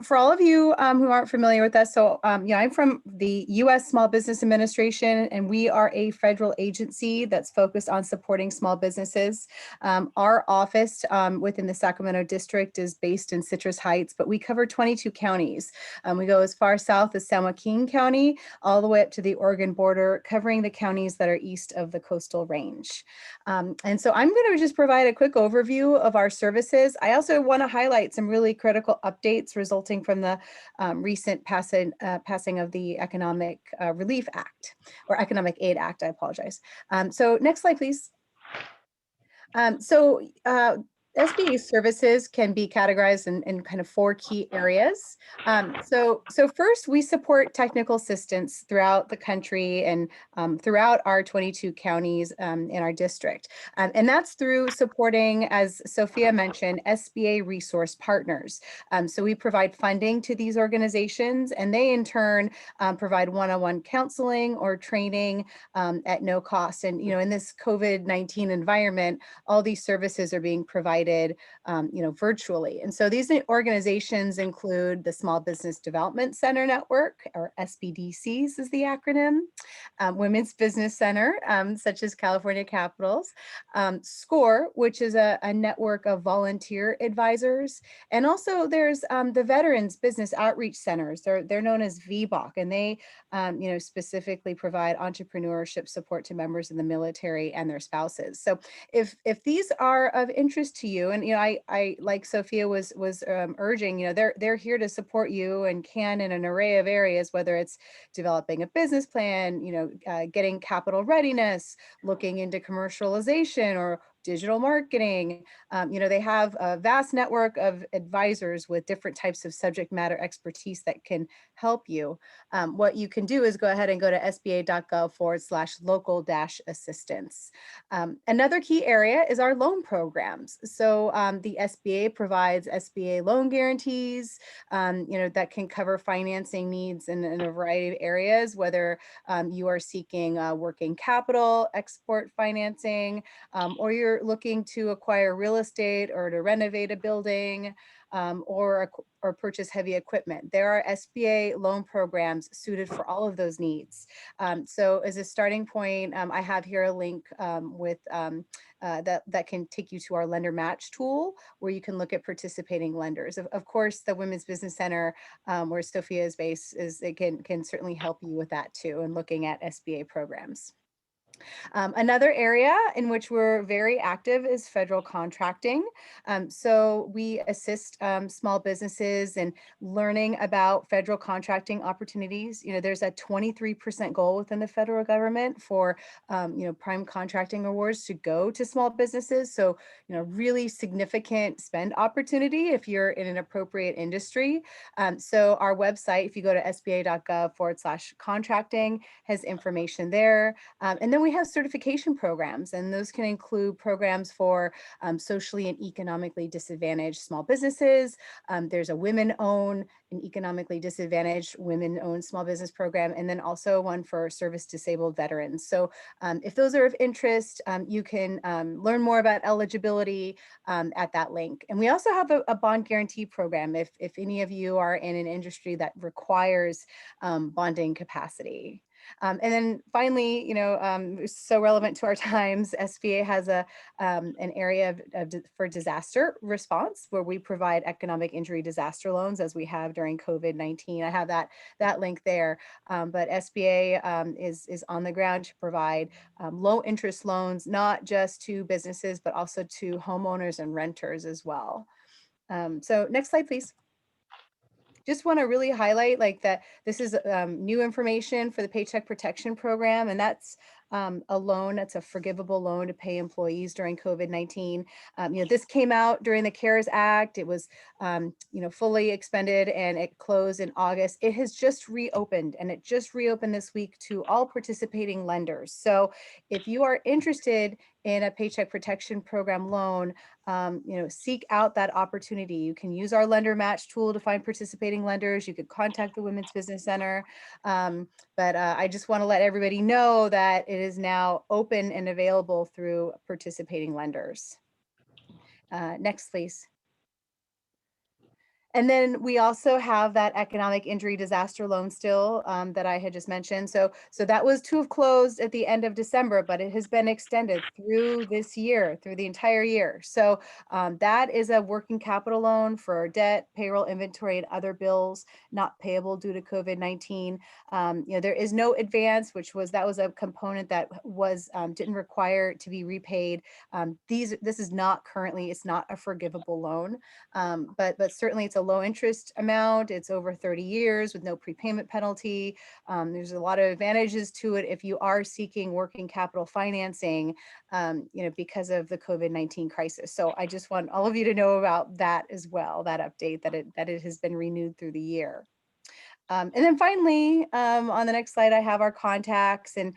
For all of you who aren't familiar with us, so yeah, I'm from the U.S. Small Business Administration, and we are a federal agency that's focused on supporting small businesses. Our office within the Sacramento district is based in Citrus Heights, but we cover 22 counties. We go as far south as San Joaquin County, all the way up to the Oregon border, covering the counties that are east of the coastal range. And so I'm going to just provide a quick overview of our services. I also want to highlight some really critical updates resulting from the recent passing of the Economic Relief Act, or Economic Aid Act, I apologize. So next slide, please. SBA services can be categorized in kind of 4 key areas. So first, we support technical assistance throughout the country and throughout our 22 counties in our district. And that's through supporting, as Sophia mentioned, SBA resource partners. So we provide funding to these organizations, and they in turn provide one-on-one counseling or training at no cost. And, you know, in this COVID-19 environment, all these services are being provided virtually. And so these organizations include the Small Business Development Center Network, or SBDCs is the acronym, Women's Business Center, such as California Capitals, SCORE, which is a network of volunteer advisors. And also there's the Veterans Business Outreach Centers. They're known as VBOC, and they specifically provide entrepreneurship support to members in the military and their spouses. So if these are of interest to you, and I like Sophia was urging, they're here to support you and can in an array of areas, whether it's developing a business plan, getting capital readiness, looking into commercialization or digital marketing. They have a vast network of advisors with different types of subject matter expertise that can help you. What you can do is go ahead and go to sba.gov/local-assistance. Another key area is our loan programs. So the SBA provides SBA loan guarantees, that can cover financing needs in a variety of areas, whether you are seeking working capital, export financing, or you're looking to acquire real estate or to renovate a building, or purchase heavy equipment. There are SBA loan programs suited for all of those needs. So as a starting point, I have here a link that can take you to our lender match tool, where you can look at participating lenders. Of course, the Women's Business Center, where Sophia is based, it can certainly help you with that too, and looking at SBA programs. Another area in which we're very active is federal contracting. So we assist small businesses in learning about federal contracting opportunities. There's a 23% goal within the federal government for, prime contracting awards to go to small businesses. So, really significant spend opportunity if you're in an appropriate industry. So our website, if you go to sba.gov/contracting, has information there. And then we have certification programs, and those can include programs for socially and economically disadvantaged small businesses. There's a women-owned and economically disadvantaged women-owned small business program, and then also one for service-disabled veterans. So if those are of interest, you can learn more about eligibility at that link. And we also have a bond guarantee program if any of you are in an industry that requires bonding capacity. And then finally, so relevant to our times, SBA has an area for disaster response, where we provide economic injury disaster loans, as we have during COVID-19. I have that link there. But SBA is on the ground to provide low interest loans, not just to businesses, but also to homeowners and renters as well. So next slide, please. Just want to really highlight that this is new information for the Paycheck Protection Program, and that's a loan, that's a forgivable loan to pay employees during COVID-19. This came out during the CARES Act. It was, fully expended, and it closed in August. It has just reopened, and it just reopened this week to all participating lenders. So if you are interested in a Paycheck Protection Program loan, seek out that opportunity. You can use our lender match tool to find participating lenders. You could contact the Women's Business Center. But I just want to let everybody know that it is now open and available through participating lenders. Next, please. And then we also have that economic injury disaster loan still, that I had just mentioned. So that was to have closed at the end of December, but it has been extended through this year, through the entire year. So that is a working capital loan for debt, payroll, inventory, and other bills not payable due to COVID-19. There is no advance, that was a component that was didn't require to be repaid. This is not currently, it's not a forgivable loan. But certainly it's a low interest amount. It's over 30 years with no prepayment penalty. There's a lot of advantages to it if you are seeking working capital financing, because of the COVID-19 crisis. So I just want all of you to know about that as well, that update that it has been renewed through the year. And then finally, on the next slide, I have our contacts and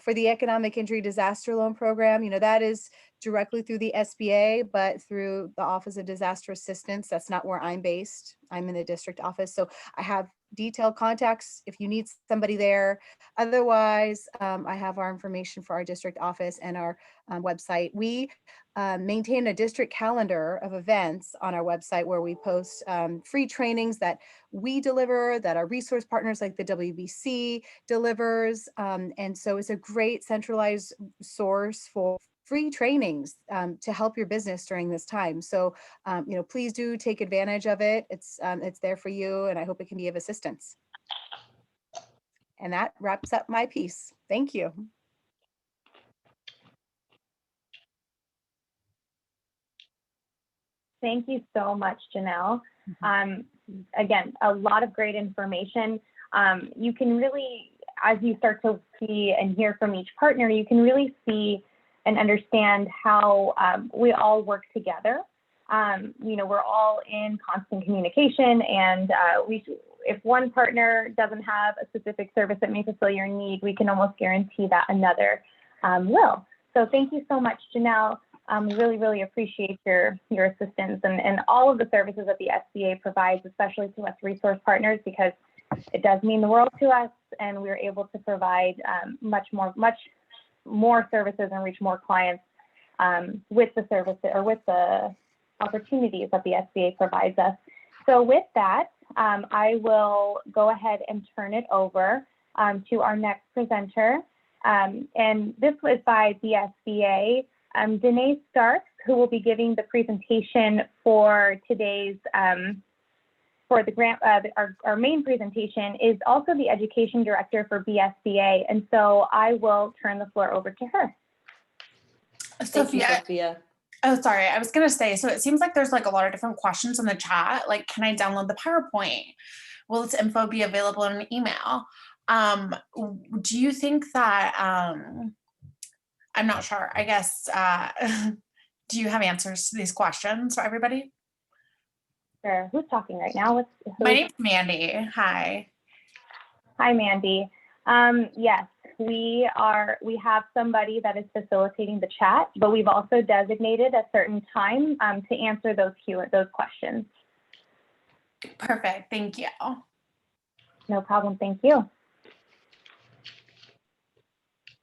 for the Economic Injury Disaster Loan Program, that is directly through the SBA, but through the Office of Disaster Assistance. That's not where I'm based. I'm in the district office. So I have detailed contacts if you need somebody there. Otherwise, I have our information for our district office and our website. We maintain a district calendar of events on our website where we post free trainings that we deliver, that our resource partners like the WBC delivers. And so it's a great centralized source for free trainings to help your business during this time. So, please do take advantage of it. It's there for you, and I hope it can be of assistance. And that wraps up my piece. Thank you. Thank you so much, Janelle. Again, a lot of great information. You can really, as you start to see and hear from each partner, you can really see and understand how we all work together. We're all in constant communication, and if one partner doesn't have a specific service that may fulfill your need, we can almost guarantee that another will. So thank you so much, Janelle. Really, really appreciate your assistance and all of the services that the SBA provides, especially to us resource partners, because it does mean the world to us, and we're able to provide much more services and reach more clients with the services or with the opportunities that the SBA provides us. So with that, I will go ahead and turn it over to our next presenter. And this was by the SBA. Danae Starks, who will be giving the presentation for today's, for the grant, our main presentation, is also the Education Director for BSBA. And so I will turn the floor over to her. Sophia. Oh, sorry. I was going to say, so it seems like there's like a lot of different questions in the chat. Like, can I download the PowerPoint? Will this info be available in an email? Do you think that, I'm not sure, I guess, do you have answers to these questions for everybody? Sure. Who's talking right now? My name's Mandy. Hi. Hi, Mandy. Yes, we have somebody that is facilitating the chat, but we've also designated a certain time to answer those questions. Perfect. Thank you. No problem. Thank you.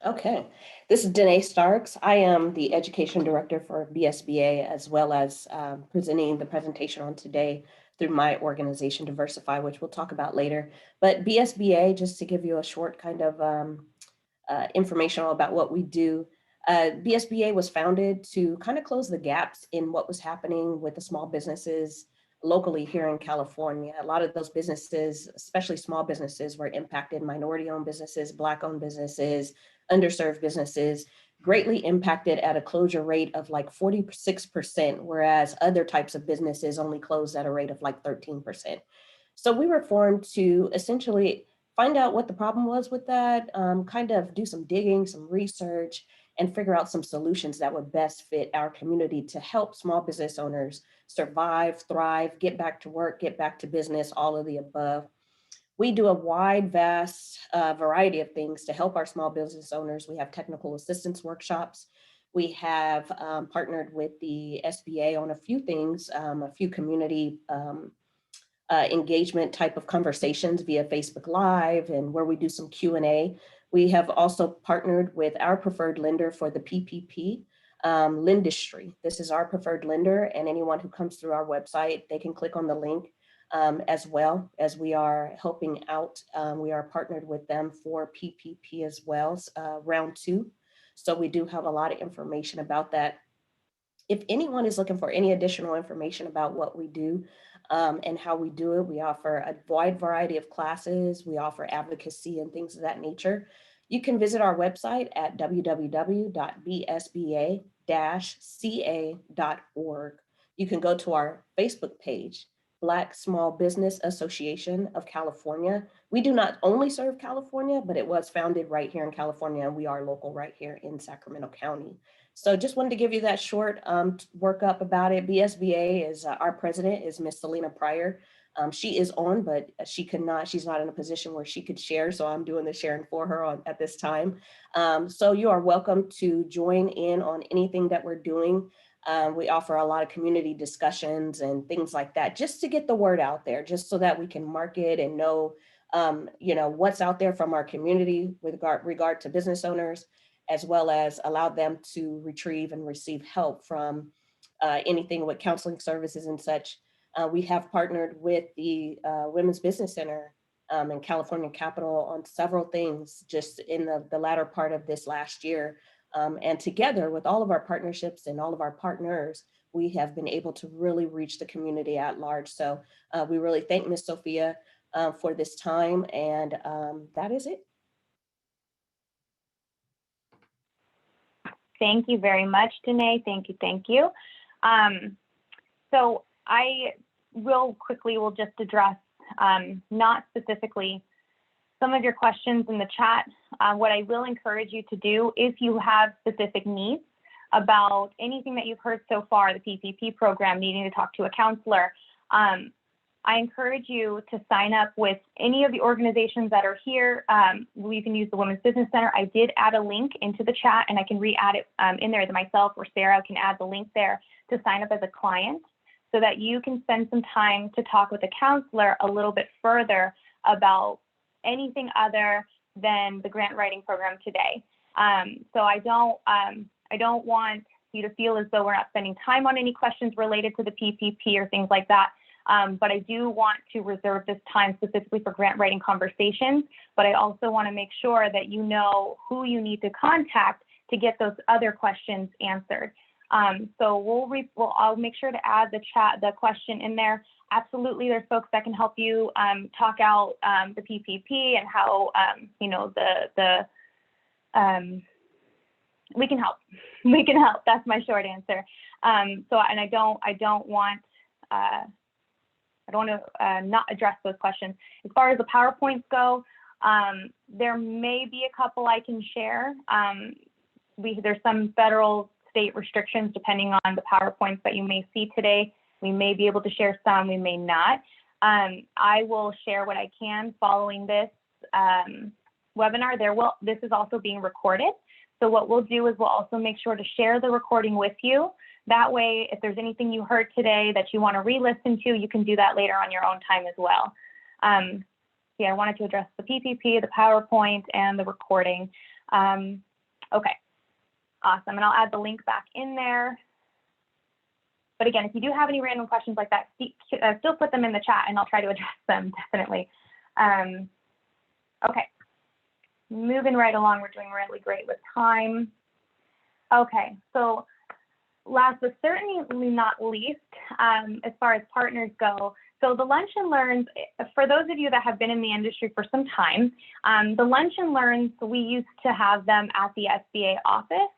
Okay, this is Danae Starks. I am the Education Director for BSBA, as well as presenting the presentation on today through my organization, Diversify, which we'll talk about later. But BSBA, just to give you a short kind of informational about what we do, BSBA was founded to kind of close the gaps in what was happening with the small businesses locally here in California. A lot of those businesses, especially small businesses, were impacted. Minority-owned businesses, Black-owned businesses, underserved businesses, greatly impacted at a closure rate of like 46%, whereas other types of businesses only closed at a rate of like 13%. So we were formed to essentially find out what the problem was with that, kind of do some digging, some research, and figure out some solutions that would best fit our community to help small business owners survive, thrive, get back to work, get back to business, all of the above. We do a wide, vast variety of things to help our small business owners. We have technical assistance workshops. We have partnered with the SBA on a few things, a few community engagement type of conversations via Facebook Live, and where we do some Q&A. We have also partnered with our preferred lender for the PPP Lendistry. This is our preferred lender, and anyone who comes through our website, they can click on the link as well, as we are helping out. We are partnered with them for PPP as well, round 2. So we do have a lot of information about that. If anyone is looking for any additional information about what we do and how we do it, we offer a wide variety of classes. We offer advocacy and things of that nature. You can visit our website at www.bsba-ca.org. You can go to our Facebook page, Black Small Business Association of California. We do not only serve California, but it was founded right here in California, and we are local right here in Sacramento County. So just wanted to give you that short workup about it. BSBA is our president is Miss Selena Pryor. She is on, but she's not in a position where she could share. So I'm doing the sharing for her at this time. So you are welcome to join in on anything that we're doing. We offer a lot of community discussions and things like that, just to get the word out there, just so that we can market and know, what's out there from our community with regard to business owners, as well as allow them to retrieve and receive help from anything with counseling services and such. We have partnered with the Women's Business Center in California Capital on several things just in the latter part of this last year. And together with all of our partnerships and all of our partners, we have been able to really reach the community at large. So we really thank Ms. Sophia for this time, and that is it. Thank you very much, Danae. Thank you, thank you. So I will just address, not specifically some of your questions in the chat. What I will encourage you to do, if you have specific needs about anything that you've heard so far, the PPP program, needing to talk to a counselor, I encourage you to sign up with any of the organizations that are here. You can use the Women's Business Center. I did add a link into the chat, and I can re-add it in there. Myself or Sarah can add the link there to sign up as a client, so that you can spend some time to talk with a counselor a little bit further about anything other than the grant writing program today. So I don't want you to feel as though we're not spending time on any questions related to the PPP or things like that. But I do want to reserve this time specifically for grant writing conversations. But I also want to make sure that you know who you need to contact to get those other questions answered. So I'll make sure to add the question in there. Absolutely, there's folks that can help you talk out the PPP and how we can help. We can help. That's my short answer. I don't want to not address those questions. As far as the PowerPoints go, there may be a couple I can share. There's some federal state restrictions depending on the PowerPoints that you may see today. We may be able to share some, we may not. I will share what I can following this webinar. This is also being recorded. So what we'll do is we'll also make sure to share the recording with you. That way, if there's anything you heard today that you want to re-listen to, you can do that later on your own time as well. Yeah, I wanted to address the PPP, the PowerPoint, and the recording. Okay, awesome. And I'll add the link back in there. But again, if you do have any random questions like that, still put them in the chat and I'll try to address them, definitely. Okay, moving right along, we're doing really great with time. Okay, so last but certainly not least, as far as partners go, so the Lunch and Learns, for those of you that have been in the industry for some time, the Lunch and Learns, we used to have them at the SBA office,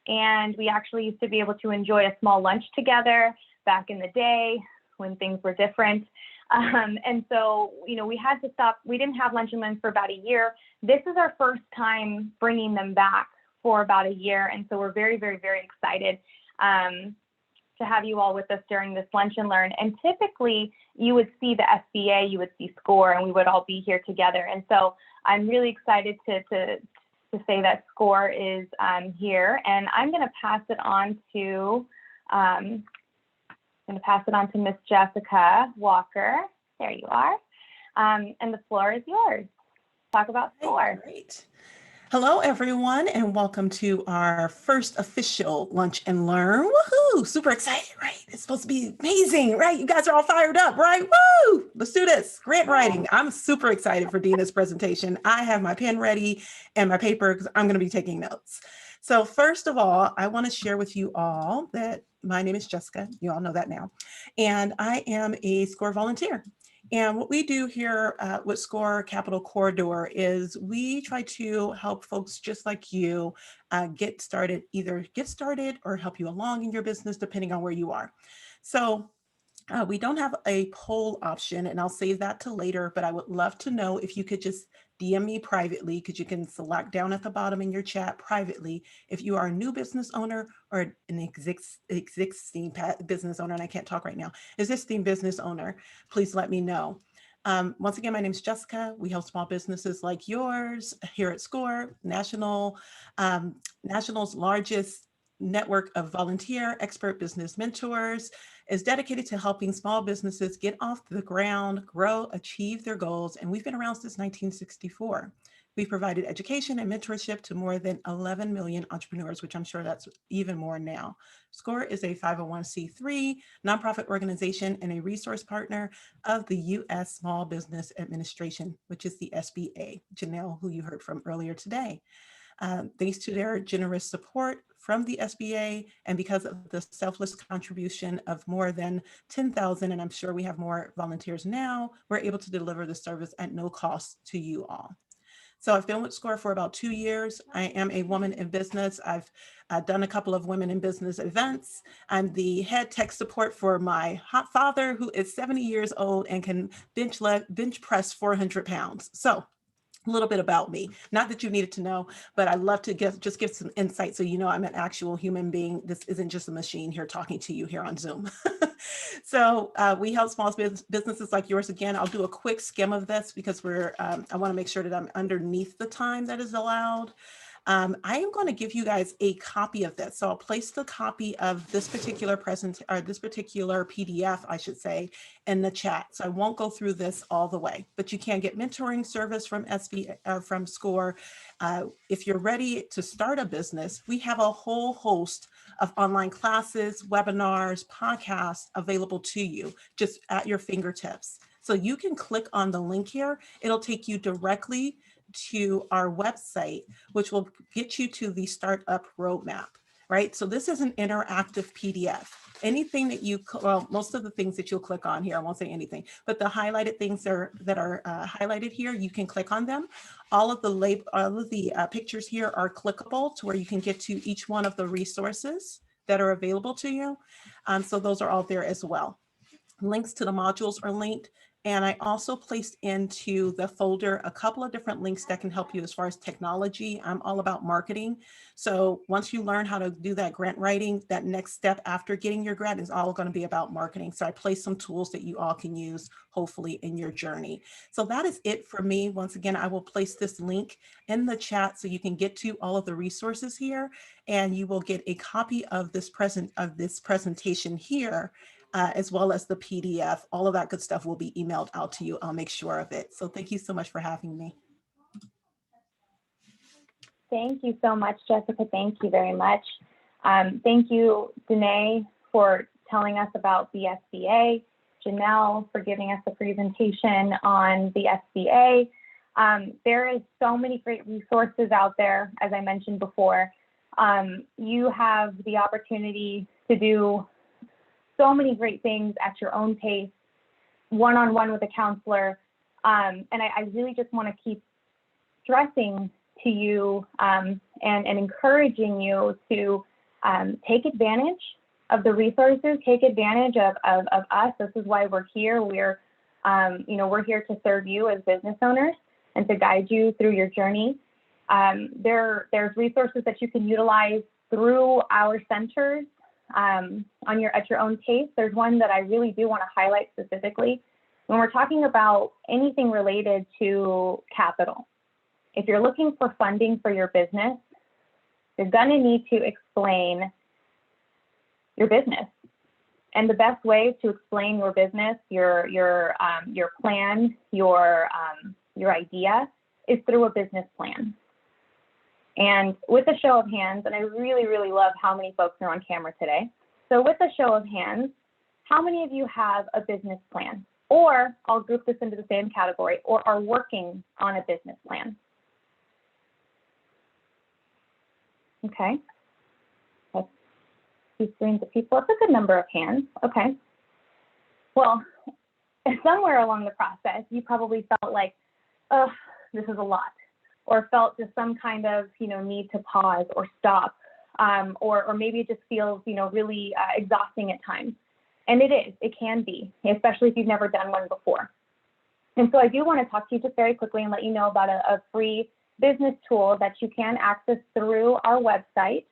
and we actually used to be able to enjoy a small lunch together back in the day when things were different. And so, we had to stop. We didn't have Lunch and Learns for about a year. This is our first time bringing them back for about a year. And so we're very, very, very excited to have you all with us during this Lunch and Learn. And typically you would see the SBA, you would see SCORE, and we would all be here together. And so I'm really excited to say that SCORE is here, and I'm going to pass it on to Miss Jessica Walker. There you are. And the floor is yours. Talk about SCORE. Great. Hello, everyone, and welcome to our first official Lunch and Learn. Woohoo! Super excited, right? It's supposed to be amazing, right? You guys are all fired up, right? Woo! Let's do this. Grant writing. I'm super excited for Dina's presentation. I have my pen ready and my paper because I'm going to be taking notes. So first of all, I want to share with you all that my name is Jessica. You all know that now. And I am a SCORE volunteer. And what we do here with SCORE Capital Corridor is we try to help folks just like you get started, either get started or help you along in your business, depending on where you are. So we don't have a poll option, and I'll save that to later, but I would love to know if you could just DM me privately, because you can select down at the bottom in your chat privately if you are a new business owner or an existing business owner, and I can't talk right now, existing business owner, please let me know. Once again, my name is Jessica. We help small businesses like yours here at SCORE, national's largest network of volunteer expert business mentors, is dedicated to helping small businesses get off the ground, grow, achieve their goals. And we've been around since 1964. We've provided education and mentorship to more than 11 million entrepreneurs, which I'm sure that's even more now. SCORE is a 501c3 nonprofit organization and a resource partner of the U.S. Small Business Administration, which is the SBA, Janelle, who you heard from earlier today. Thanks to their generous support from the SBA and because of the selfless contribution of more than 10,000, and I'm sure we have more volunteers now, we're able to deliver the service at no cost to you all. So I've been with SCORE for about 2 years. I am a woman in business. I've done a couple of women in business events. I'm the head tech support for my hot father, who is 70 years old and can bench press 400 pounds. So a little bit about me. Not that you needed to know, but I love to just give some insight so you know I'm an actual human being. This isn't just a machine here talking to you here on Zoom. So we help small businesses like yours. Again, I'll do a quick skim of this because I want to make sure that I'm underneath the time that is allowed. I am going to give you guys a copy of this. So I'll place the copy of this particular this particular PDF, I should say, in the chat. So I won't go through this all the way, but you can get mentoring service from from SCORE. If you're ready to start a business, we have a whole host of online classes, webinars, podcasts available to you just at your fingertips. So you can click on the link here. It'll take you directly to our website, which will get you to the startup roadmap, right? So this is an interactive PDF. Anything that well, most of the things that you'll click on here, I won't say anything, but the highlighted things that are highlighted here, you can click on them. All of the pictures here are clickable to where you can get to each one of the resources that are available to you. So those are all there as well. Links to the modules are linked. And I also placed into the folder a couple of different links that can help you as far as technology. I'm all about marketing. So once you learn how to do that grant writing, that next step after getting your grant is all going to be about marketing. So I placed some tools that you all can use, hopefully, in your journey. So that is it for me. Once again, I will place this link in the chat so you can get to all of the resources here, and you will get a copy of this presentation here. As well as the PDF, all of that good stuff will be emailed out to you. I'll make sure of it. So thank you so much for having me. Thank you so much, Jessica. Thank you very much. Thank you, Danae, for telling us about the SBA, Janelle for giving us the presentation on the SBA. There is so many great resources out there, as I mentioned before. You have the opportunity to do so many great things at your own pace, one-on-one with a counselor. And I really just want to keep stressing to you and encouraging you to take advantage of the resources, take advantage of us. This is why we're here. We're here to serve you as business owners and to guide you through your journey. There's resources that you can utilize through our centers at your own pace. There's one that I really do want to highlight specifically when we're talking about anything related to capital. If you're looking for funding for your business, you're going to need to explain your business. And the best way to explain your business, your plan, your idea is through a business plan. And with a show of hands, and I really, really love how many folks are on camera today. So with a show of hands, how many of you have a business plan? Or I'll group this into the same category, or are working on a business plan? Okay. That's 2 screens of people. It's a good number of hands. Okay. Well, somewhere along the process, you probably felt like, oh, this is a lot, or felt just some kind of, need to pause or stop, or maybe it just feels, really exhausting at times. And it can be, especially if you've never done one before. And so I do want to talk to you just very quickly and let you know about a free business tool that you can access through our website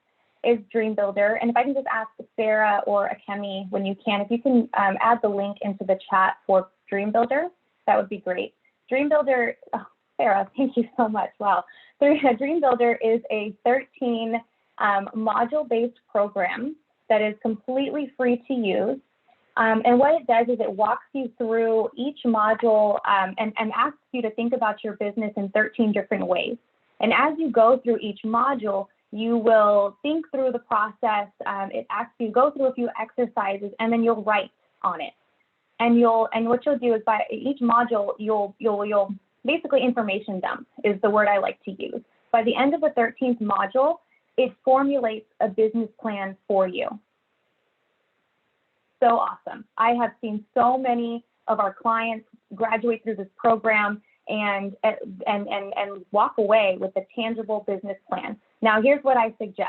is Dream Builder. And if I can just ask Sarah or Akemi, when you can, if you can add the link into the chat for Dream Builder, that would be great. Dream Builder, oh, Sarah, thank you so much. Wow. Dream Builder is a 13 module-based program that is completely free to use. And what it does is it walks you through each module and asks you to think about your business in 13 different ways. And as you go through each module, you will think through the process. It asks you to go through a few exercises, and then you'll write on it. And what you'll do is by each module, you'll basically information dump is the word I like to use. By the end of the 13th module, it formulates a business plan for you. So awesome. I have seen so many of our clients graduate through this program and walk away with a tangible business plan. Now, here's what I suggest.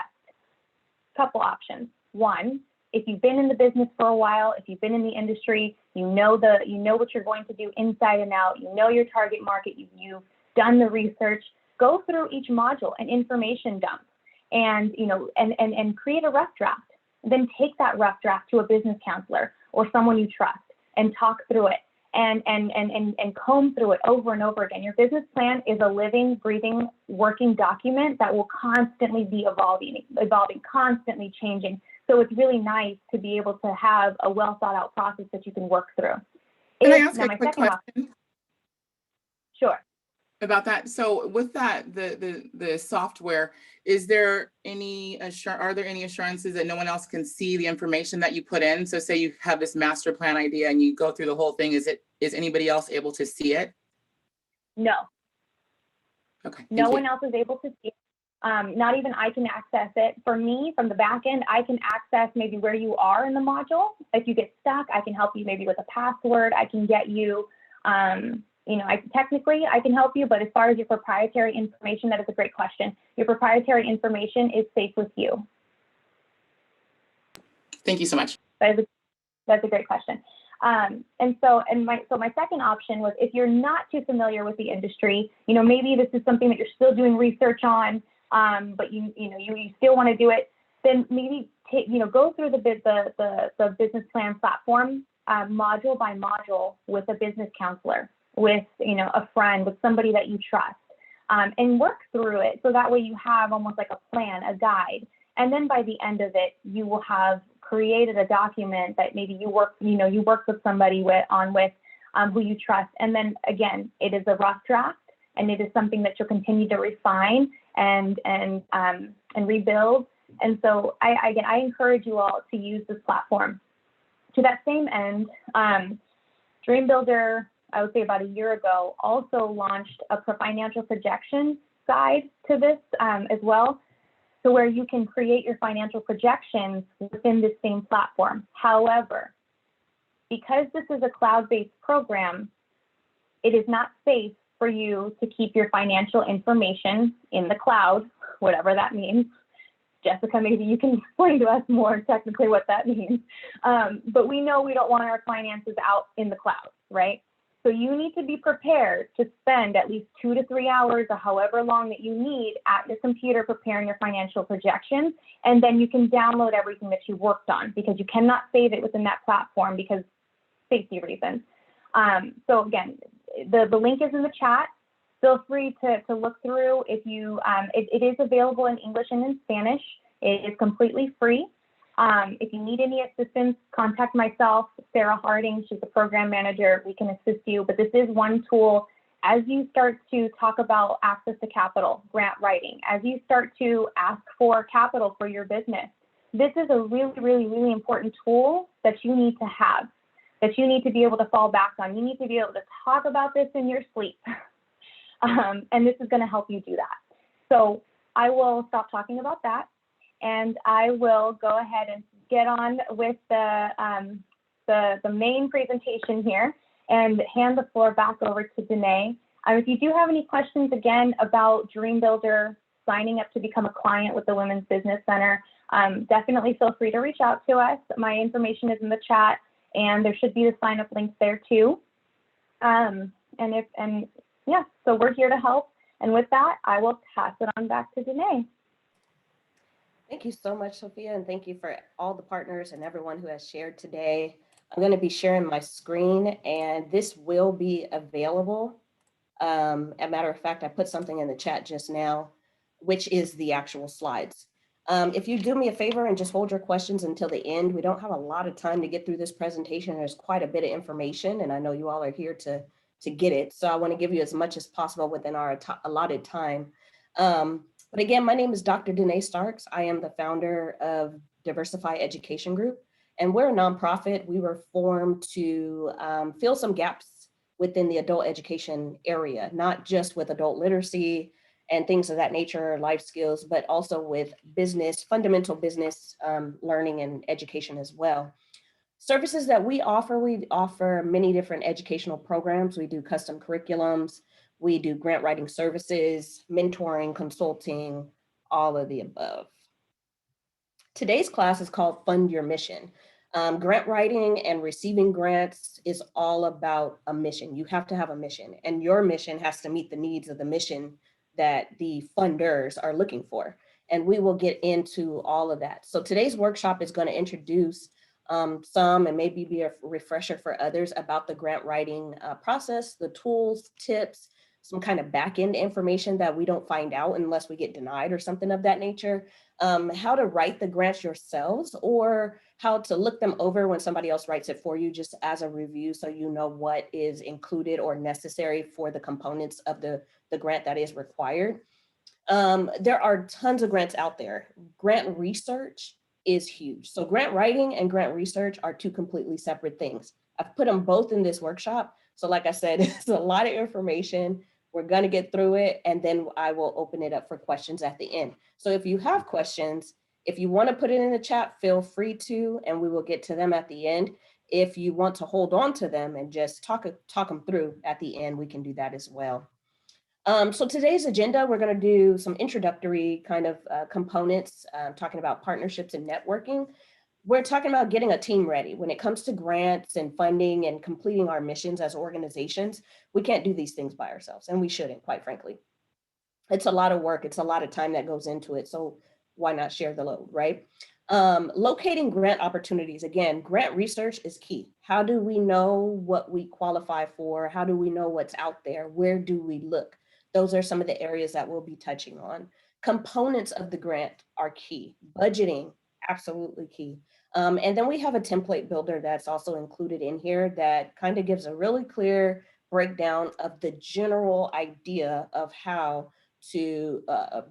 Couple options. One, if you've been in the business for a while, if you've been in the industry, you know what you're going to do inside and out, you know your target market, you've done the research, go through each module and information dump and create a rough draft. Then take that rough draft to a business counselor or someone you trust and talk through it and comb through it over and over again. Your business plan is a living, breathing, working document that will constantly be evolving, constantly changing. So it's really nice to be able to have a well thought out process that you can work through. Can I ask a quick question? Sure. About that. So with that, the software, are there any assurances that no one else can see the information that you put in? So say you have this master plan idea and you go through the whole thing, is anybody else able to see it? No. Okay. No one else is able to see it. Not even I can access it. For me, from the back end, I can access maybe where you are in the module. If you get stuck, I can help you maybe with a password. I can get you, technically I can help you, but as far as your proprietary information, that is a great question. Your proprietary information is safe with you. Thank you so much. That's a great question. My second option was, if you're not too familiar with the industry, maybe this is something that you're still doing research on, but you still want to do it, then maybe go through the business plan platform module by module with a business counselor, with a friend, with somebody that you trust, and work through it. So that way you have almost like a plan, a guide. And then by the end of it, you will have created a document that maybe you work with somebody who you trust. And then again, it is a rough draft, and it is something that you'll continue to refine and rebuild. And so I encourage you all to use this platform. To that same end, Dream Builder, I would say about a year ago, also launched a financial projection guide to this as well, so where you can create your financial projections within this same platform. However, because this is a cloud-based program, it is not safe for you to keep your financial information in the cloud, whatever that means. Jessica, maybe you can explain to us more technically what that means. But we know we don't want our finances out in the cloud, right? So you need to be prepared to spend at least 2 to 3 hours or however long that you need at your computer preparing your financial projections. And then you can download everything that you worked on, because you cannot save it within that platform because safety reasons. So again, the link is in the chat. Feel free to look through. If you, it is available in English and in Spanish. It is completely free. If you need any assistance, contact myself, Sarah Harding. She's the program manager. We can assist you. But this is one tool as you start to talk about access to capital, grant writing, as you start to ask for capital for your business, this is a really, really, really important tool that you need to have, that you need to be able to fall back on. You need to be able to talk about this in your sleep. And this is going to help you do that. So I will stop talking about that, and I will go ahead and get on with the main presentation here and hand the floor back over to Danae. If you do have any questions, again, about Dream Builder, signing up to become a client with the Women's Business Center, definitely feel free to reach out to us. My information is in the chat, and there should be the sign up links there too. Yeah, so we're here to help. And with that, I will pass it on back to Danae. Thank you so much, Sophia, and thank you for all the partners and everyone who has shared today. I'm going to be sharing my screen, and this will be available. As a matter of fact, I put something in the chat just now, which is the actual slides. If you do me a favor and just hold your questions until the end, we don't have a lot of time to get through this presentation. There's quite a bit of information, and I know you all are here to get it. So I want to give you as much as possible within our allotted time. But again, my name is Dr. Danae Starks. I am the founder of Diversify Education Group, and we're a nonprofit. We were formed to fill some gaps within the adult education area, not just with adult literacy and things of that nature, life skills, but also with business, fundamental business learning and education as well. Services that we offer many different educational programs. We do custom curriculums, we do grant writing services, mentoring, consulting, all of the above. Today's class is called Fund Your Mission. Grant writing and receiving grants is all about a mission. You have to have a mission, and your mission has to meet the needs of the mission that the funders are looking for. And we will get into all of that. So today's workshop is going to introduce some and maybe be a refresher for others about the grant writing process, the tools, tips, some kind of back end information that we don't find out unless we get denied or something of that nature, how to write the grants yourselves or how to look them over when somebody else writes it for you, just as a review so you know what is included or necessary for the components of the grant that is required. There are tons of grants out there. Grant research is huge. So grant writing and grant research are two completely separate things. I've put them both in this workshop. So like I said, it's a lot of information. We're going to get through it, and then I will open it up for questions at the end. So if you have questions, if you want to put it in the chat, feel free to, and we will get to them at the end. If you want to hold on to them and just talk them through at the end, we can do that as well. So today's agenda, we're going to do some introductory kind of components, talking about partnerships and networking. We're talking about getting a team ready. When it comes to grants and funding and completing our missions as organizations, we can't do these things by ourselves, and we shouldn't, quite frankly. It's a lot of work. It's a lot of time that goes into it. So why not share the load, right? Locating grant opportunities. Again, grant research is key. How do we know what we qualify for? How do we know what's out there? Where do we look? Those are some of the areas that we'll be touching on. Components of the grant are key. Budgeting, absolutely key. And then we have a template builder that's also included in here that kind of gives a really clear breakdown of the general idea of how to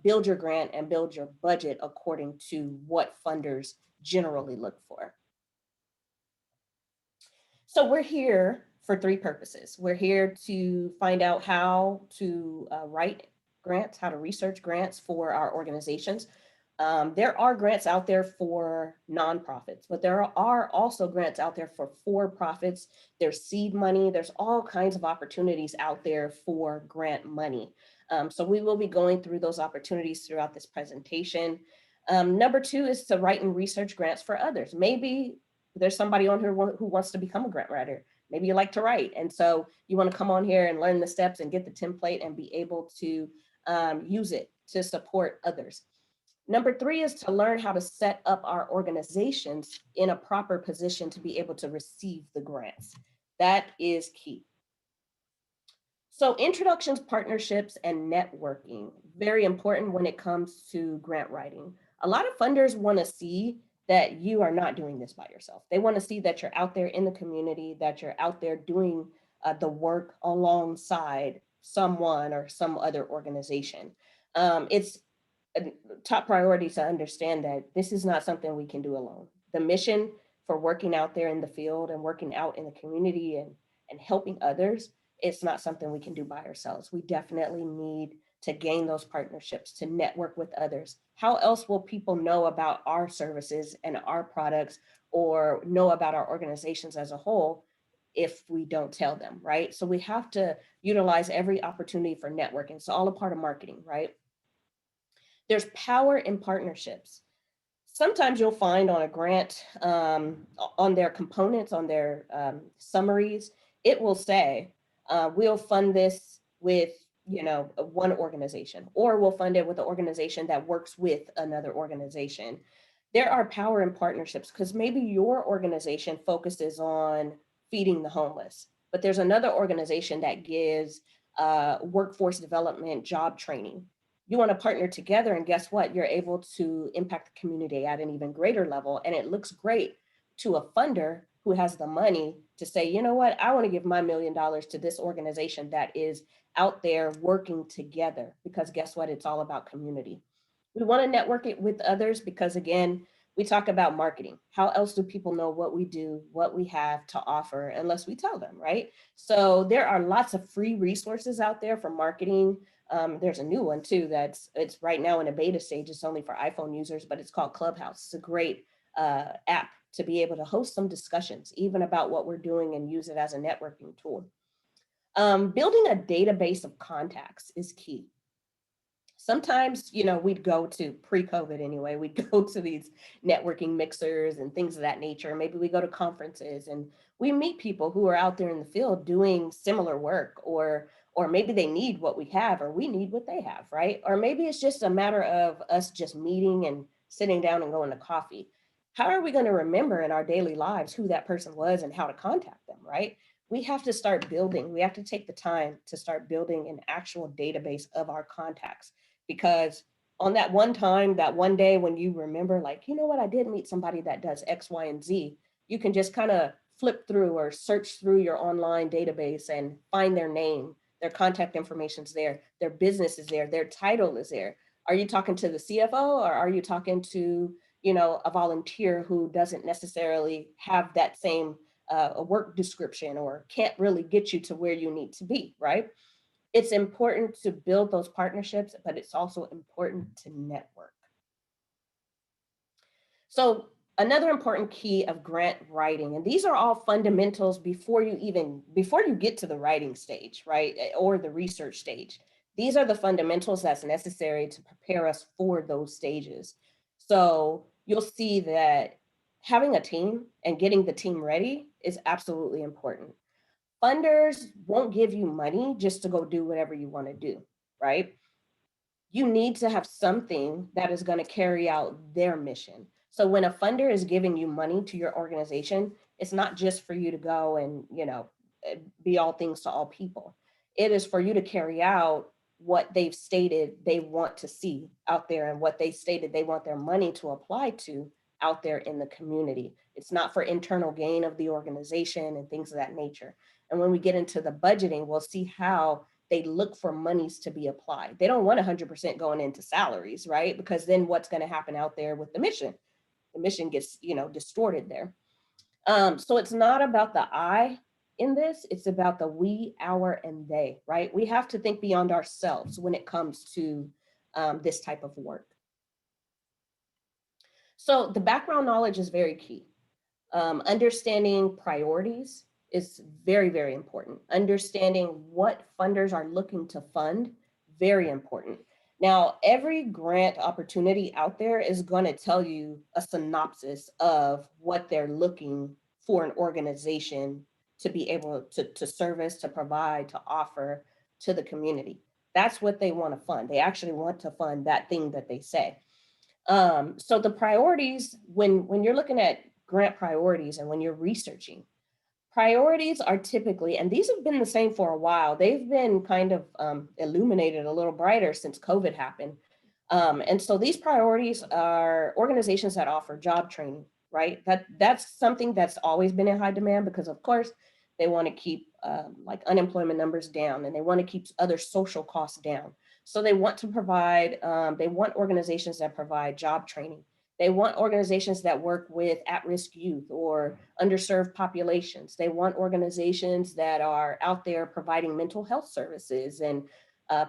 build your grant and build your budget according to what funders generally look for. So we're here for three purposes. We're here to find out how to write grants, how to research grants for our organizations. There are grants out there for nonprofits, but there are also grants out there for for-profits. There's seed money. There's all kinds of opportunities out there for grant money. So we will be going through those opportunities throughout this presentation. Number two is to write and research grants for others. Maybe there's somebody on here who wants to become a grant writer. Maybe you like to write. And so you want to come on here and learn the steps and get the template and be able to use it to support others. Number three is to learn how to set up our organizations in a proper position to be able to receive the grants. That is key. So introductions, partnerships, and networking, very important when it comes to grant writing. A lot of funders want to see that you are not doing this by yourself. They want to see that you're out there in the community, that you're out there doing the work alongside someone or some other organization. It's a top priority to understand that this is not something we can do alone. The mission for working out there in the field and working out in the community and helping others, it's not something we can do by ourselves. We definitely need to gain those partnerships, to network with others. How else will people know about our services and our products or know about our organizations as a whole if we don't tell them, right? So we have to utilize every opportunity for networking. It's all a part of marketing, right? There's power in partnerships. Sometimes you'll find on a grant, on their components, on their summaries, it will say, we'll fund this with, one organization, or we'll fund it with an organization that works with another organization. There are power in partnerships because maybe your organization focuses on feeding the homeless, but there's another organization that gives workforce development, job training. You want to partner together, and guess what? You're able to impact the community at an even greater level. And it looks great to a funder who has the money to say, you know what, I want to give my $1 million to this organization that is out there working together, because guess what? It's all about community. We want to network it with others because, again, we talk about marketing. How else do people know what we do, what we have to offer, unless we tell them, right? So there are lots of free resources out there for marketing. There's a new one too it's right now in a beta stage. It's only for iPhone users, but it's called Clubhouse. It's a great app to be able to host some discussions, even about what we're doing, and use it as a networking tool. Building a database of contacts is key. Sometimes, we'd go to pre-COVID anyway, we'd go to these networking mixers and things of that nature. Maybe we go to conferences and we meet people who are out there in the field doing similar work, or maybe they need what we have, or we need what they have, right? Or maybe it's just a matter of us just meeting and sitting down and going to coffee. How are we going to remember in our daily lives who that person was and how to contact them, right? We have to start building, we have to take the time to start building an actual database of our contacts. Because on that one time, that one day when you remember, like, you know what, I did meet somebody that does X, Y, and Z, you can just kind of flip through or search through your online database and find their name, their contact information's there, their business is there, their title is there. Are you talking to the CFO, or are you talking to, a volunteer who doesn't necessarily have that same work description, or can't really get you to where you need to be, right? It's important to build those partnerships, but it's also important to network. So another important key of grant writing, and these are all fundamentals before you get to the writing stage, right? Or the research stage. These are the fundamentals that's necessary to prepare us for those stages. So you'll see that having a team and getting the team ready is absolutely important. Funders won't give you money just to go do whatever you want to do, right? You need to have something that is going to carry out their mission. So when a funder is giving you money to your organization, it's not just for you to go and, be all things to all people. It is for you to carry out what they've stated they want to see out there, and what they stated they want their money to apply to out there in the community. It's not for internal gain of the organization and things of that nature. And when we get into the budgeting, we'll see how they look for monies to be applied. They don't want 100% going into salaries, right? Because then what's going to happen out there with the mission? The mission gets, distorted there. So it's not about the I in this, it's about the we, our, and they, right? We have to think beyond ourselves when it comes to this type of work. So the background knowledge is very key. Understanding priorities is very, very important. Understanding what funders are looking to fund, very important. Now, every grant opportunity out there is going to tell you a synopsis of what they're looking for an organization to be able to service, to provide, to offer to the community. That's what they want to fund. They actually want to fund that thing that they say. So the priorities, when you're looking at grant priorities and when you're researching, priorities are typically, and these have been the same for a while, they've been kind of illuminated a little brighter since COVID happened. And so these priorities are organizations that offer job training, right? That's something that's always been in high demand because, of course, they want to keep like unemployment numbers down, and they want to keep other social costs down. So they want to provide, they want organizations that provide job training. They want organizations that work with at-risk youth or underserved populations. They want organizations that are out there providing mental health services and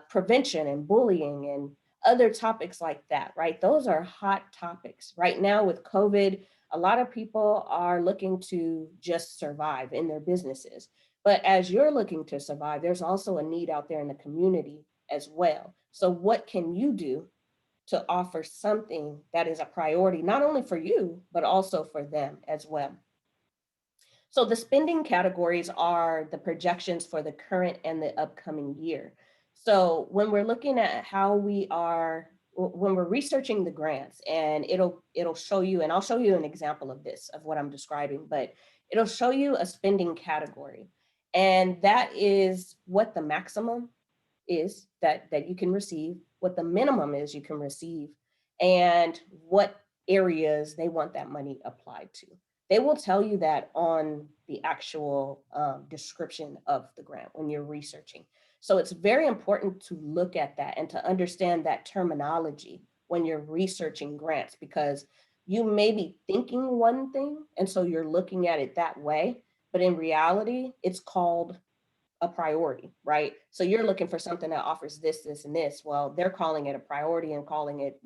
prevention and bullying and other topics like that, right? Those are hot topics. Right now with COVID, a lot of people are looking to just survive in their businesses. But as you're looking to survive, there's also a need out there in the community as well. So what can you do to offer something that is a priority, not only for you, but also for them as well? So the spending categories are the projections for the current and the upcoming year. So when we're looking at how we are, when we're researching the grants, and it'll show you, and I'll show you an example of this, of what I'm describing, but it'll show you a spending category. And that is what the maximum is that you can receive, what the minimum is you can receive, and what areas they want that money applied to. They will tell you that on the actual description of the grant when you're researching. So it's very important to look at that and to understand that terminology when you're researching grants, because you may be thinking one thing, and so you're looking at it that way, but in reality, it's called a priority, right? So you're looking for something that offers this, this, and this. Well, they're calling it a priority and calling it,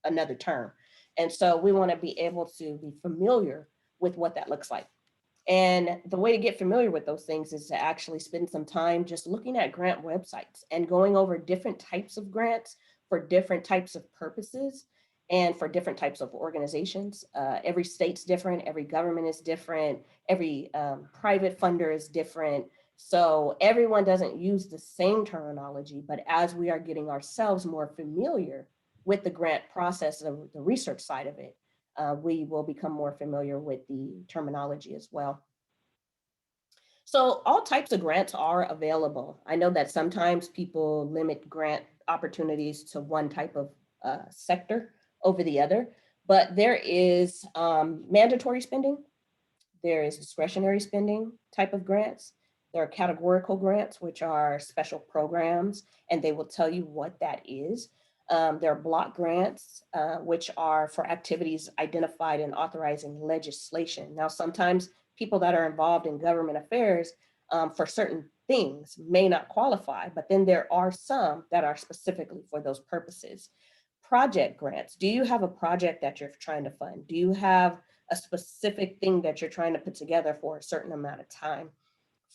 another term. And so we want to be able to be familiar with what that looks like. And the way to get familiar with those things is to actually spend some time just looking at grant websites and going over different types of grants for different types of purposes and for different types of organizations. Every state's different, every government is different, every private funder is different. So everyone doesn't use the same terminology, but as we are getting ourselves more familiar with the grant process, the research side of it, we will become more familiar with the terminology as well. So all types of grants are available. I know that sometimes people limit grant opportunities to one type of sector over the other, but there is mandatory spending, there is discretionary spending type of grants. There are categorical grants, which are special programs, and they will tell you what that is. There are block grants, which are for activities identified in authorizing legislation. Now, sometimes people that are involved in government affairs for certain things may not qualify, but then there are some that are specifically for those purposes. Project grants. Do you have a project that you're trying to fund? Do you have a specific thing that you're trying to put together for a certain amount of time?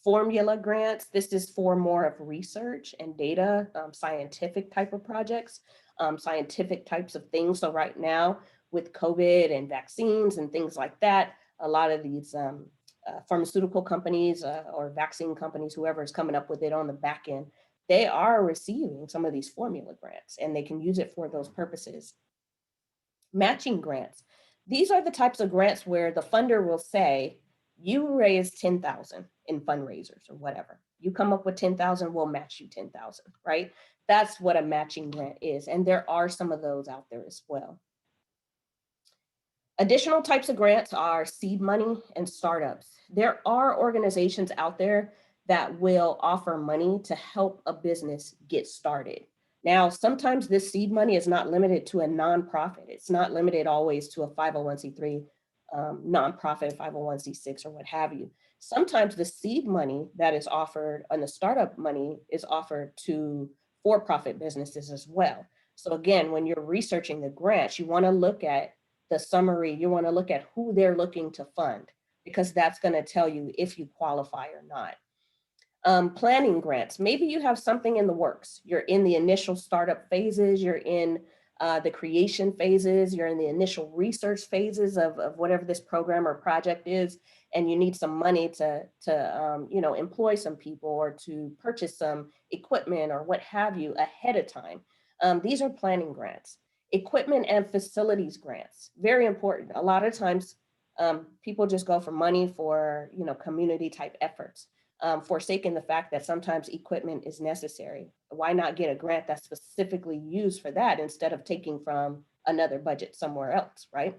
Formula grants, this is for more of research and data, scientific type of projects, scientific types of things. So right now with COVID and vaccines and things like that, a lot of these pharmaceutical companies or vaccine companies, whoever is coming up with it on the back end, they are receiving some of these formula grants and they can use it for those purposes. Matching grants. These are the types of grants where the funder will say, you raise 10,000 in fundraisers or whatever. You come up with 10,000, we'll match you 10,000, right? That's what a matching grant is. And there are some of those out there as well. Additional types of grants are seed money and startups. There are organizations out there that will offer money to help a business get started. Now, sometimes this seed money is not limited to a nonprofit. It's not limited always to a 501c3 nonprofit, 501c6 or what have you. Sometimes the seed money that is offered and the startup money is offered to for-profit businesses as well. So again, when you're researching the grants, you want to look at the summary, you want to look at who they're looking to fund, because that's going to tell you if you qualify or not. Planning grants, maybe you have something in the works. You're in the initial startup phases, you're in the creation phases, you're in the initial research phases of whatever this program or project is, and you need some money to employ some people or to purchase some equipment or what have you ahead of time. These are planning grants. Equipment and facilities grants, very important. A lot of times people just go for money for community type efforts, forsaking the fact that sometimes equipment is necessary. Why not get a grant that's specifically used for that instead of taking from another budget somewhere else, right?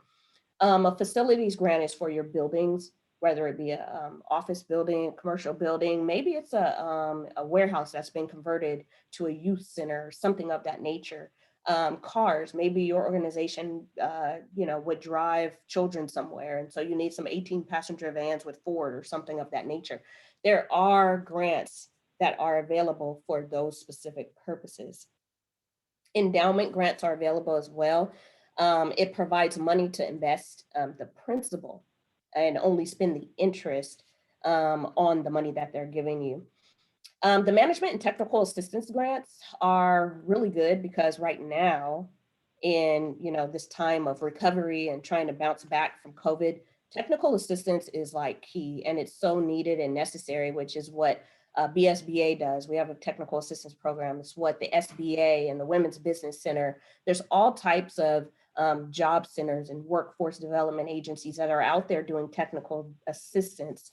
A facilities grant is for your buildings, whether it be a office building, commercial building, maybe it's a warehouse that's been converted to a youth center, something of that nature. Cars, maybe your organization, would drive children somewhere. And so you need some 18 passenger vans with Ford or something of that nature. There are grants that are available for those specific purposes. Endowment grants are available as well. It provides money to invest the principal and only spend the interest on the money that they're giving you. The management and technical assistance grants are really good because right now, in this time of recovery and trying to bounce back from COVID, technical assistance is like key, and it's so needed and necessary, which is what BSBA does. We have a technical assistance program. It's what the SBA and the Women's Business Center. There's all types of job centers and workforce development agencies that are out there doing technical assistance.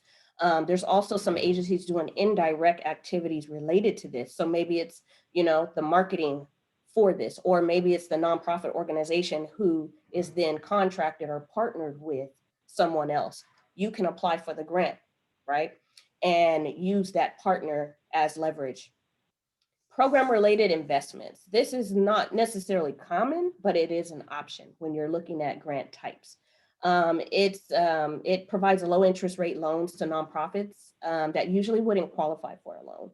There's also some agencies doing indirect activities related to this. So maybe it's, the marketing for this, or maybe it's the nonprofit organization who is then contracted or partnered with someone else. You can apply for the grant, right? And use that partner as leverage. Program related investments. This is not necessarily common, but it is an option when you're looking at grant types. It provides low interest rate loans to nonprofits that usually wouldn't qualify for a loan.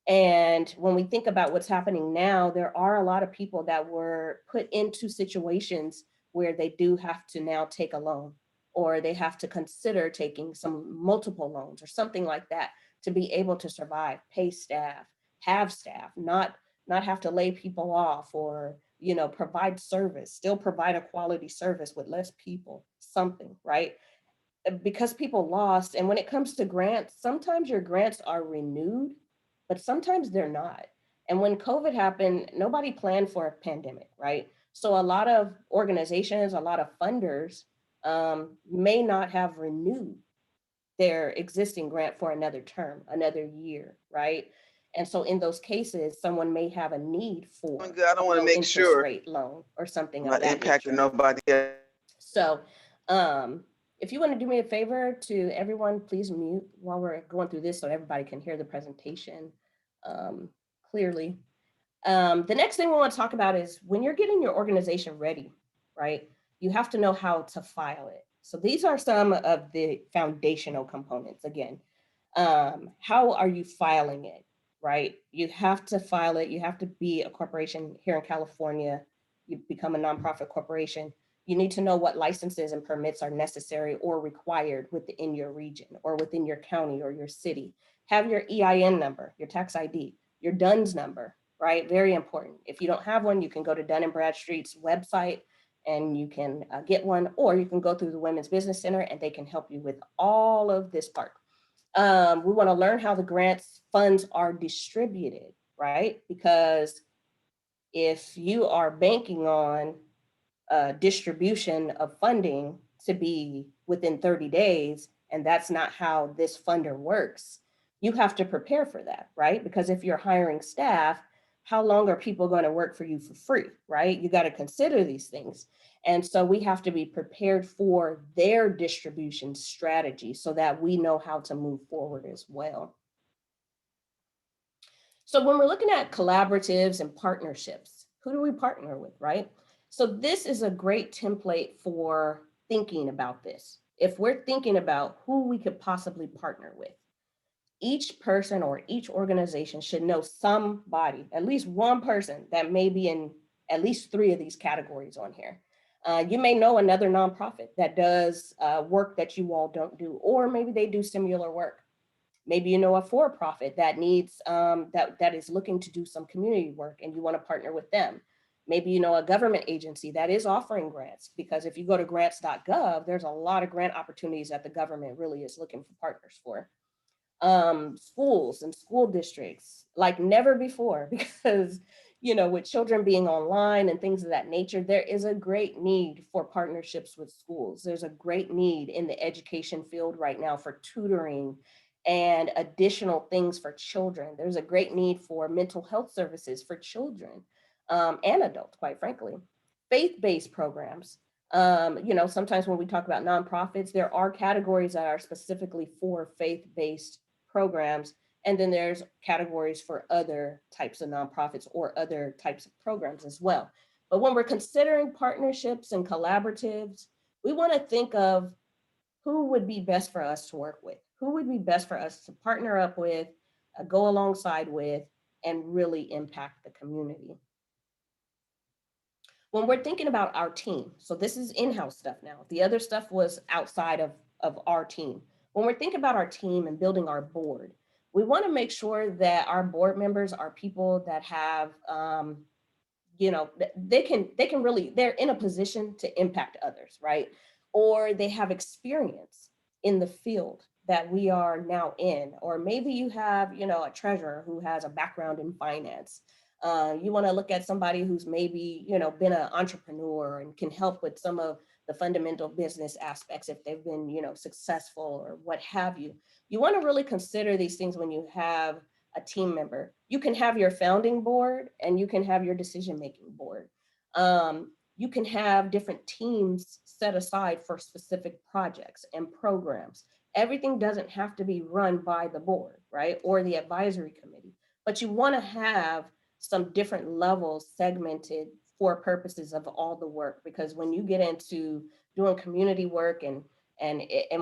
And when we think about what's happening now, there are a lot of people that were put into situations where they do have to now take a loan, or they have to consider taking some multiple loans or something like that to be able to survive, pay staff, have staff, not have to lay people off, or provide service, still provide a quality service with less people, something, right? Because people lost. And when it comes to grants, sometimes your grants are renewed, but sometimes they're not. And when COVID happened, nobody planned for a pandemic, right? So a lot of organizations, a lot of funders may not have renewed their existing grant for another term, another year, right? And so in those cases, someone may have a need for I don't want to low make interest sure rate loan or something I'm of not that impacting nature. nobody else. So if you want to do me a favor, to everyone, please mute while we're going through this so everybody can hear the presentation clearly. The next thing we want to talk about is when you're getting your organization ready, right? You have to know how to file it. So these are some of the foundational components. Again, how are you filing it, right? You have to file it. You have to be a corporation here in California. You become a nonprofit corporation. You need to know what licenses and permits are necessary or required within your region or within your county or your city. Have your EIN number, your tax ID, your DUNS number, right? Very important. If you don't have one, you can go to Dun & Bradstreet's website and you can get one, or you can go through the Women's Business Center and they can help you with all of this part. We want to learn how the grants funds are distributed, right? Because if you are banking on distribution of funding to be within 30 days, and that's not how this funder works, you have to prepare for that, right? Because if you're hiring staff, how long are people going to work for you for free, right? You got to consider these things. And so we have to be prepared for their distribution strategy so that we know how to move forward as well. So when we're looking at collaboratives and partnerships, who do we partner with, right? So this is a great template for thinking about this. If we're thinking about who we could possibly partner with, each person or each organization should know somebody, at least one person that may be in at least 3 of these categories on here. You may know another nonprofit that does work that you all don't do, or maybe they do similar work. Maybe you know a for-profit that needs that is looking to do some community work and you want to partner with them. Maybe you know a government agency that is offering grants, because if you go to grants.gov, there's a lot of grant opportunities that the government really is looking for partners for. Schools and school districts like never before, because with children being online and things of that nature, there is a great need for partnerships with schools. There's a great need in the education field right now for tutoring and additional things for children. There's a great need for mental health services for children and adults, quite frankly. Faith-based programs. You know, sometimes when we talk about nonprofits, there are categories that are specifically for faith-based programs. And then there's categories for other types of nonprofits or other types of programs as well. But when we're considering partnerships and collaboratives, we want to think of who would be best for us to work with, who would be best for us to partner up with, go alongside with, and really impact the community. When we're thinking about our team, so this is in-house stuff now. The other stuff was outside of our team. When we're thinking about our team and building our board, we want to make sure that our board members are people that have, you know, they can really, they're in a position to impact others, right? Or they have experience in the field that we are now in. Or maybe you have, you know, a treasurer who has a background in finance. You want to look at somebody who's maybe, you know, been an entrepreneur and can help with some of the fundamental business aspects if they've been, you know, successful or what have you. You want to really consider these things when you have a team member. You can have your founding board and you can have your decision-making board. You can have different teams set aside for specific projects and programs. Everything doesn't have to be run by the board, right? Or the advisory committee, but you want to have some different levels segmented for purposes of all the work, because when you get into doing community work and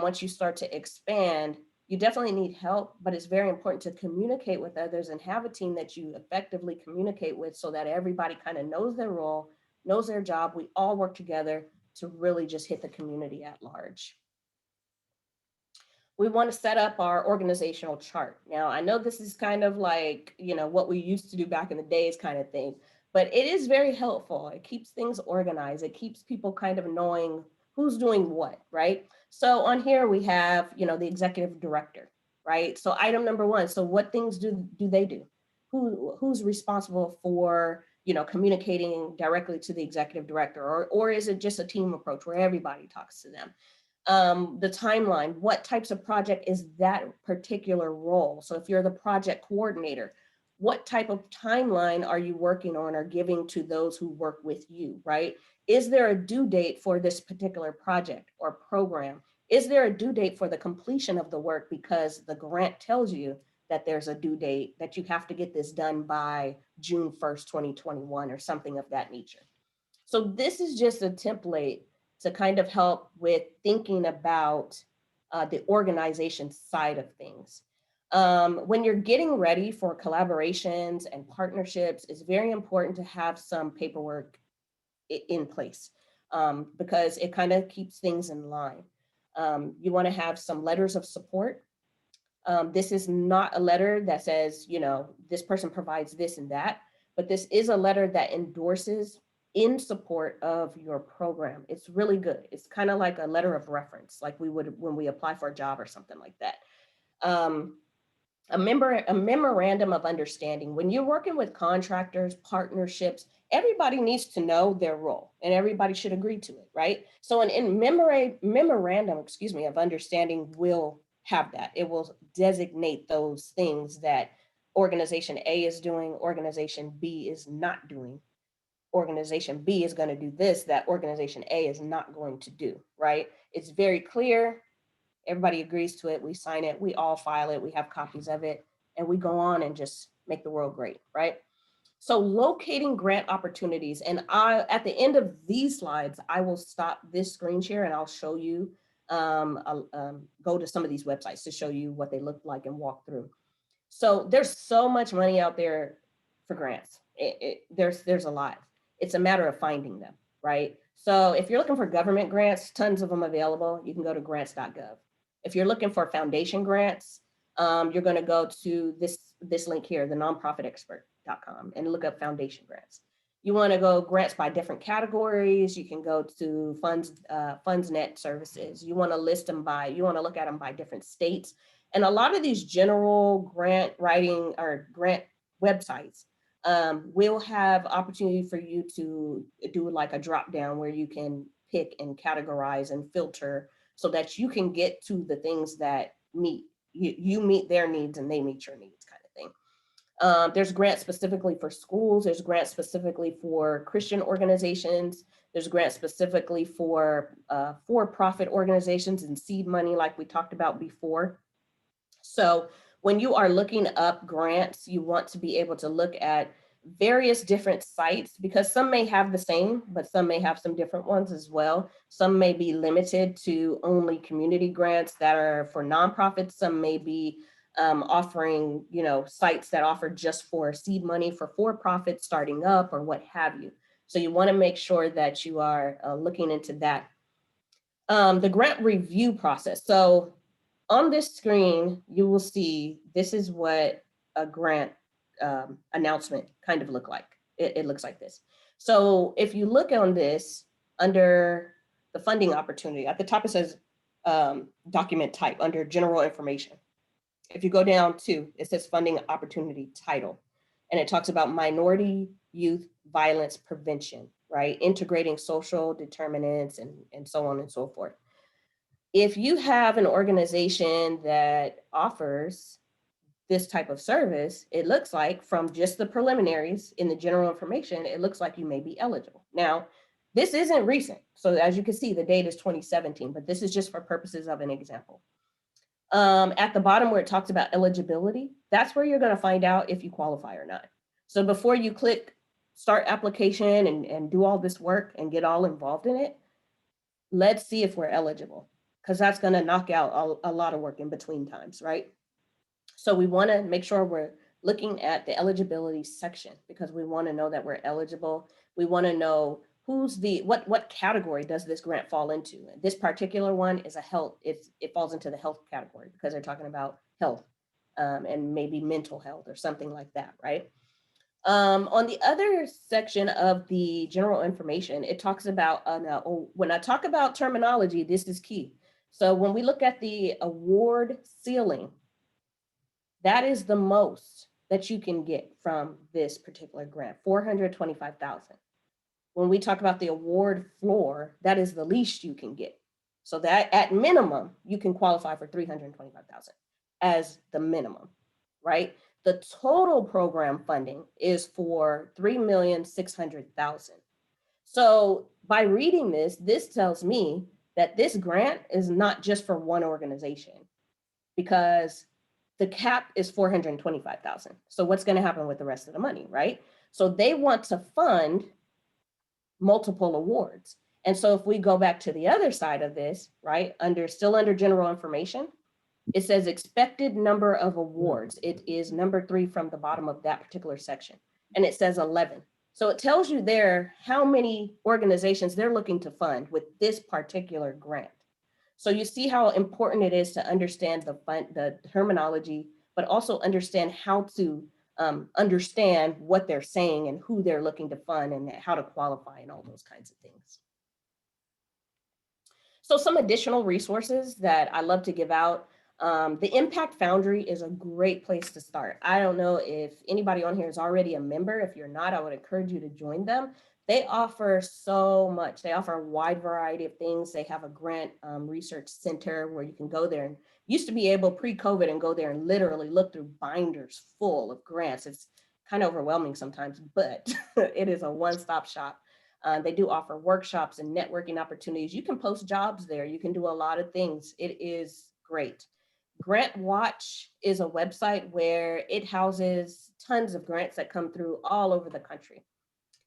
once you start to expand, you definitely need help, but it's very important to communicate with others and have a team that you effectively communicate with so that everybody kind of knows their role, knows their job. We all work together to really just hit the community at large. We want to set up our organizational chart. Now, I know this is kind of like, you know, what we used to do back in the days kind of thing, but it is very helpful. It keeps things organized. It keeps people kind of knowing who's doing what, right? So on here we have, you know, the executive director, right? So item number one, so what things do they do? Who's responsible for, you know, communicating directly to the executive director, or is it just a team approach where everybody talks to them? The timeline, what types of project is that particular role? So if you're the project coordinator, what type of timeline are you working on or giving to those who work with you, right? Is there a due date for this particular project or program? Is there a due date for the completion of the work because the grant tells you that there's a due date, that you have to get this done by June 1st, 2021 or something of that nature? So this is just a template to kind of help with thinking about the organization side of things. When you're getting ready for collaborations and partnerships, it's very important to have some paperwork in place because it kind of keeps things in line. You want to have some letters of support. This is not a letter that says, you know, this person provides this and that, but this is a letter that endorses in support of your program. It's really good. It's kind of like a letter of reference, like we would when we apply for a job or something like that. A memorandum of understanding. When you're working with contractors, partnerships, everybody needs to know their role and everybody should agree to it, right? So an memorandum, excuse me, of understanding will have that. It will designate those things that organization A is doing, organization B is not doing. Organization B is going to do this that organization A is not going to do, right? It's very clear. Everybody agrees to it. We sign it. We all file it. We have copies of it. And we go on and just make the world great, right? So locating grant opportunities. And at the end of these slides, I will stop this screen share and I'll show you, go to some of these websites to show you what they look like and walk through. So there's so much money out there for grants. There's a lot. It's a matter of finding them, right? So if you're looking for government grants, tons of them available. You can go to grants.gov. If you're looking for foundation grants, you're going to go to this link here, the nonprofitexpert.com, and look up foundation grants. You want to go grants by different categories. You can go to FundsNet services. You want to list them by, you want to look at them by different states. And a lot of these general grant writing or grant websites will have opportunity for you to do like a drop down where you can pick and categorize and filter so that you can get to the things that you meet their needs and they meet your needs kind of thing. There's grants specifically for schools. There's grants specifically for Christian organizations. There's grants specifically for-profit organizations and seed money, like we talked about before. So when you are looking up grants, you want to be able to look at various different sites, because some may have the same, but some may have some different ones as well. Some may be limited to only community grants that are for nonprofits. Some may be offering, sites that offer just for seed money for-profit starting up or what have you. So you want to make sure that you are looking into that. The grant review process. So on this screen, you will see this is what a grant announcement kind of look like. It looks like this. So if you look on this under the funding opportunity, at the top it says document type under general information. If you go down to, it says funding opportunity title, and it talks about minority youth violence prevention, right? Integrating social determinants and so on and so forth. If you have an organization that offers this type of service, it looks like from just the preliminaries in the general information, it looks like you may be eligible. Now, this isn't recent. So as you can see, the date is 2017, but this is just for purposes of an example. At the bottom where it talks about eligibility, that's where you're going to find out if you qualify or not. So before you click start application and do all this work and get all involved in it, let's see if we're eligible, because that's going to knock out a lot of work in between times, right? So we want to make sure we're looking at the eligibility section, because we want to know that we're eligible. We want to know who's what category does this grant fall into. This particular one is a health, it falls into the health category because they're talking about health and maybe mental health or something like that, right? On the other section of the general information, it talks about, when I talk about terminology, this is key. So when we look at the award ceiling, that is the most that you can get from this particular grant, $425,000. When we talk about the award floor, that is the least you can get. So that at minimum, you can qualify for $325,000 as the minimum, right? The total program funding is for $3,600,000. So by reading this, this tells me that this grant is not just for one organization, because the cap is $425,000. So what's going to happen with the rest of the money, right? So they want to fund multiple awards. And so if we go back to the other side of this, right, still under general information, it says expected number of awards. It is number 3 from the bottom of that particular section. And it says 11. So it tells you there how many organizations they're looking to fund with this particular grant. So you see how important it is to understand the terminology, but also understand how to understand what they're saying and who they're looking to fund and how to qualify and all those kinds of things. So some additional resources that I love to give out. The Impact Foundry is a great place to start. I don't know if anybody on here is already a member. If you're not, I would encourage you to join them. They offer so much. They offer a wide variety of things. They have a grant research center where you can go there, and used to be able pre-COVID and go there and literally look through binders full of grants. It's kind of overwhelming sometimes, but it is a one-stop shop. They do offer workshops and networking opportunities. You can post jobs there. You can do a lot of things. It is great. Grant Watch is a website where it houses tons of grants that come through all over the country.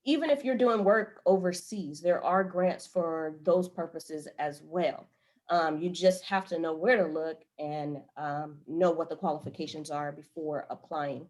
Even if you're doing work overseas, there are grants for those purposes as well. You just have to know where to look and know what the qualifications are before applying.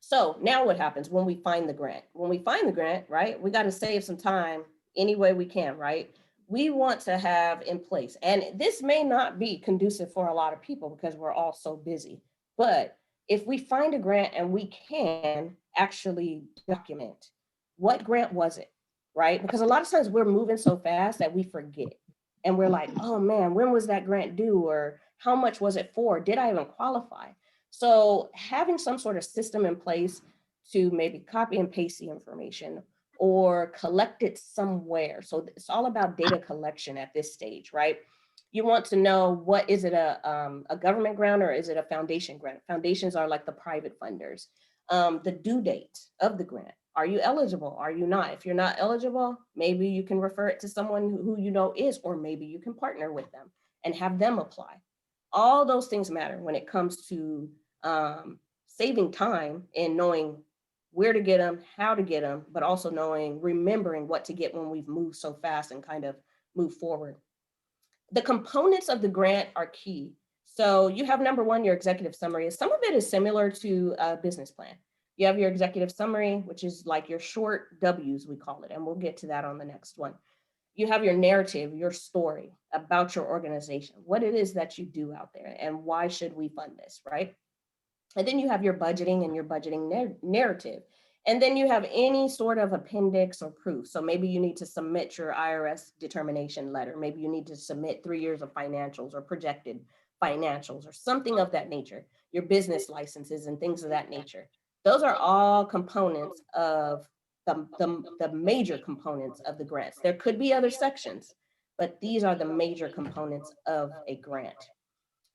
So now what happens when we find the grant? When we find the grant, right, we got to save some time any way we can, right? We want to have in place, and this may not be conducive for a lot of people because we're all so busy, but if we find a grant and we can actually document what grant was it, right? Because a lot of times we're moving so fast that we forget. And we're like, oh man, when was that grant due? Or how much was it for? Did I even qualify? So having some sort of system in place to maybe copy and paste the information or collect it somewhere. So it's all about data collection at this stage, right? You want to know, what is it, a government grant or is it a foundation grant? Foundations are like the private funders. The due date of the grant. Are you eligible? Are you not? If you're not eligible, maybe you can refer it to someone who you know is, or maybe you can partner with them and have them apply. All those things matter when it comes to saving time and knowing where to get them, how to get them, but also remembering what to get when we've moved so fast and kind of move forward. The components of the grant are key. So you have number one, your executive summary. Some of it is similar to a business plan. You have your executive summary, which is like your short W's, we call it, and we'll get to that on the next one. You have your narrative, your story about your organization, what it is that you do out there, and why should we fund this, right? And then you have your budgeting and your budgeting narrative. And then you have any sort of appendix or proof. So maybe you need to submit your IRS determination letter. Maybe you need to submit 3 years of financials or projected financials or something of that nature, your business licenses and things of that nature. Those are all components of the major components of the grants. There could be other sections, but these are the major components of a grant.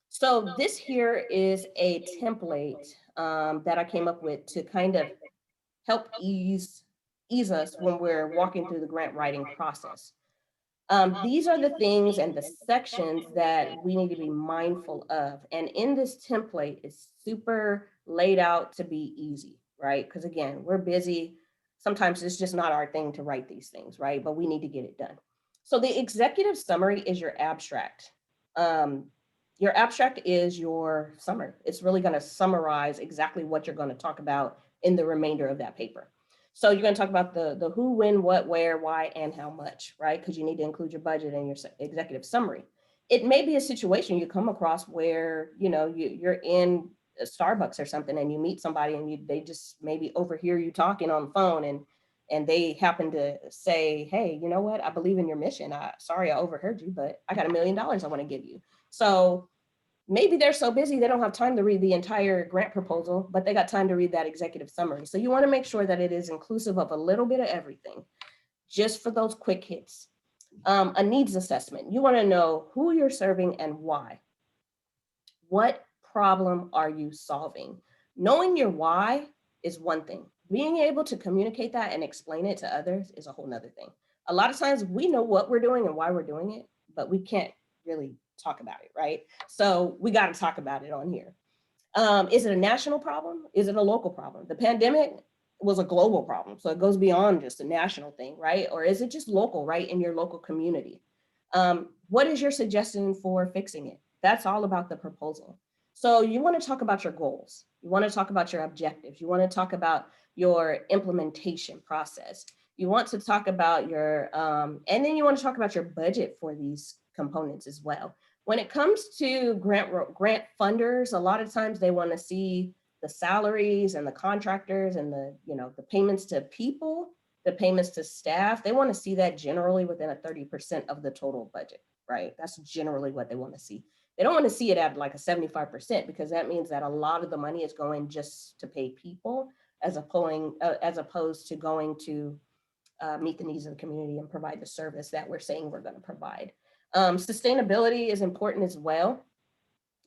So this here is a template that I came up with to kind of help ease us when we're walking through the grant writing process. These are the things and the sections that we need to be mindful of. And in this template, it's super laid out to be easy, right? Because again, we're busy. Sometimes it's just not our thing to write these things, right? But we need to get it done. So the executive summary is your abstract. Your abstract is your summary. It's really going to summarize exactly what you're going to talk about in the remainder of that paper. So you're going to talk about the who, when, what, where, why, and how much, right? Because you need to include your budget in your executive summary. It may be a situation you come across where, you know, you're in a Starbucks or something and you meet somebody and they just maybe overhear you talking on the phone and they happen to say, hey, you know what? I believe in your mission. Sorry, I overheard you, but I got $1 million I want to give you. So maybe they're so busy they don't have time to read the entire grant proposal, but they got time to read that executive summary. So you want to make sure that it is inclusive of a little bit of everything, just for those quick hits. A needs assessment. You want to know who you're serving and why. What problem are you solving? Knowing your why is one thing. Being able to communicate that and explain it to others is a whole nother thing. A lot of times we know what we're doing and why we're doing it, but we can't really talk about it, right? So we got to talk about it on here. Is it a national problem? Is it a local problem? The pandemic was a global problem, so it goes beyond just a national thing, right? Or is it just local, right, in your local community? What is your suggestion for fixing it? That's all about the proposal. So you want to talk about your goals. You want to talk about your objectives. You want to talk about your implementation process. You want to talk about your, and then you want to talk about your budget for these components as well. When it comes to grant funders, a lot of times they want to see the salaries and the contractors and the, you know, the payments to people, the payments to staff. They want to see that generally within a 30% of the total budget, right? That's generally what they want to see. They don't want to see it at like a 75% because that means that a lot of the money is going just to pay people as opposed to going to meet the needs of the community and provide the service that we're saying we're going to provide. Sustainability is important as well.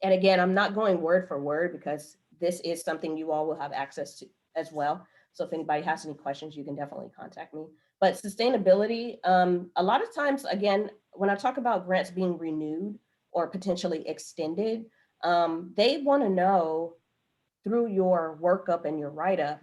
And again, I'm not going word for word because this is something you all will have access to as well. So if anybody has any questions, you can definitely contact me. But sustainability, a lot of times, again, when I talk about grants being renewed or potentially extended, they want to know through your workup and your write-up,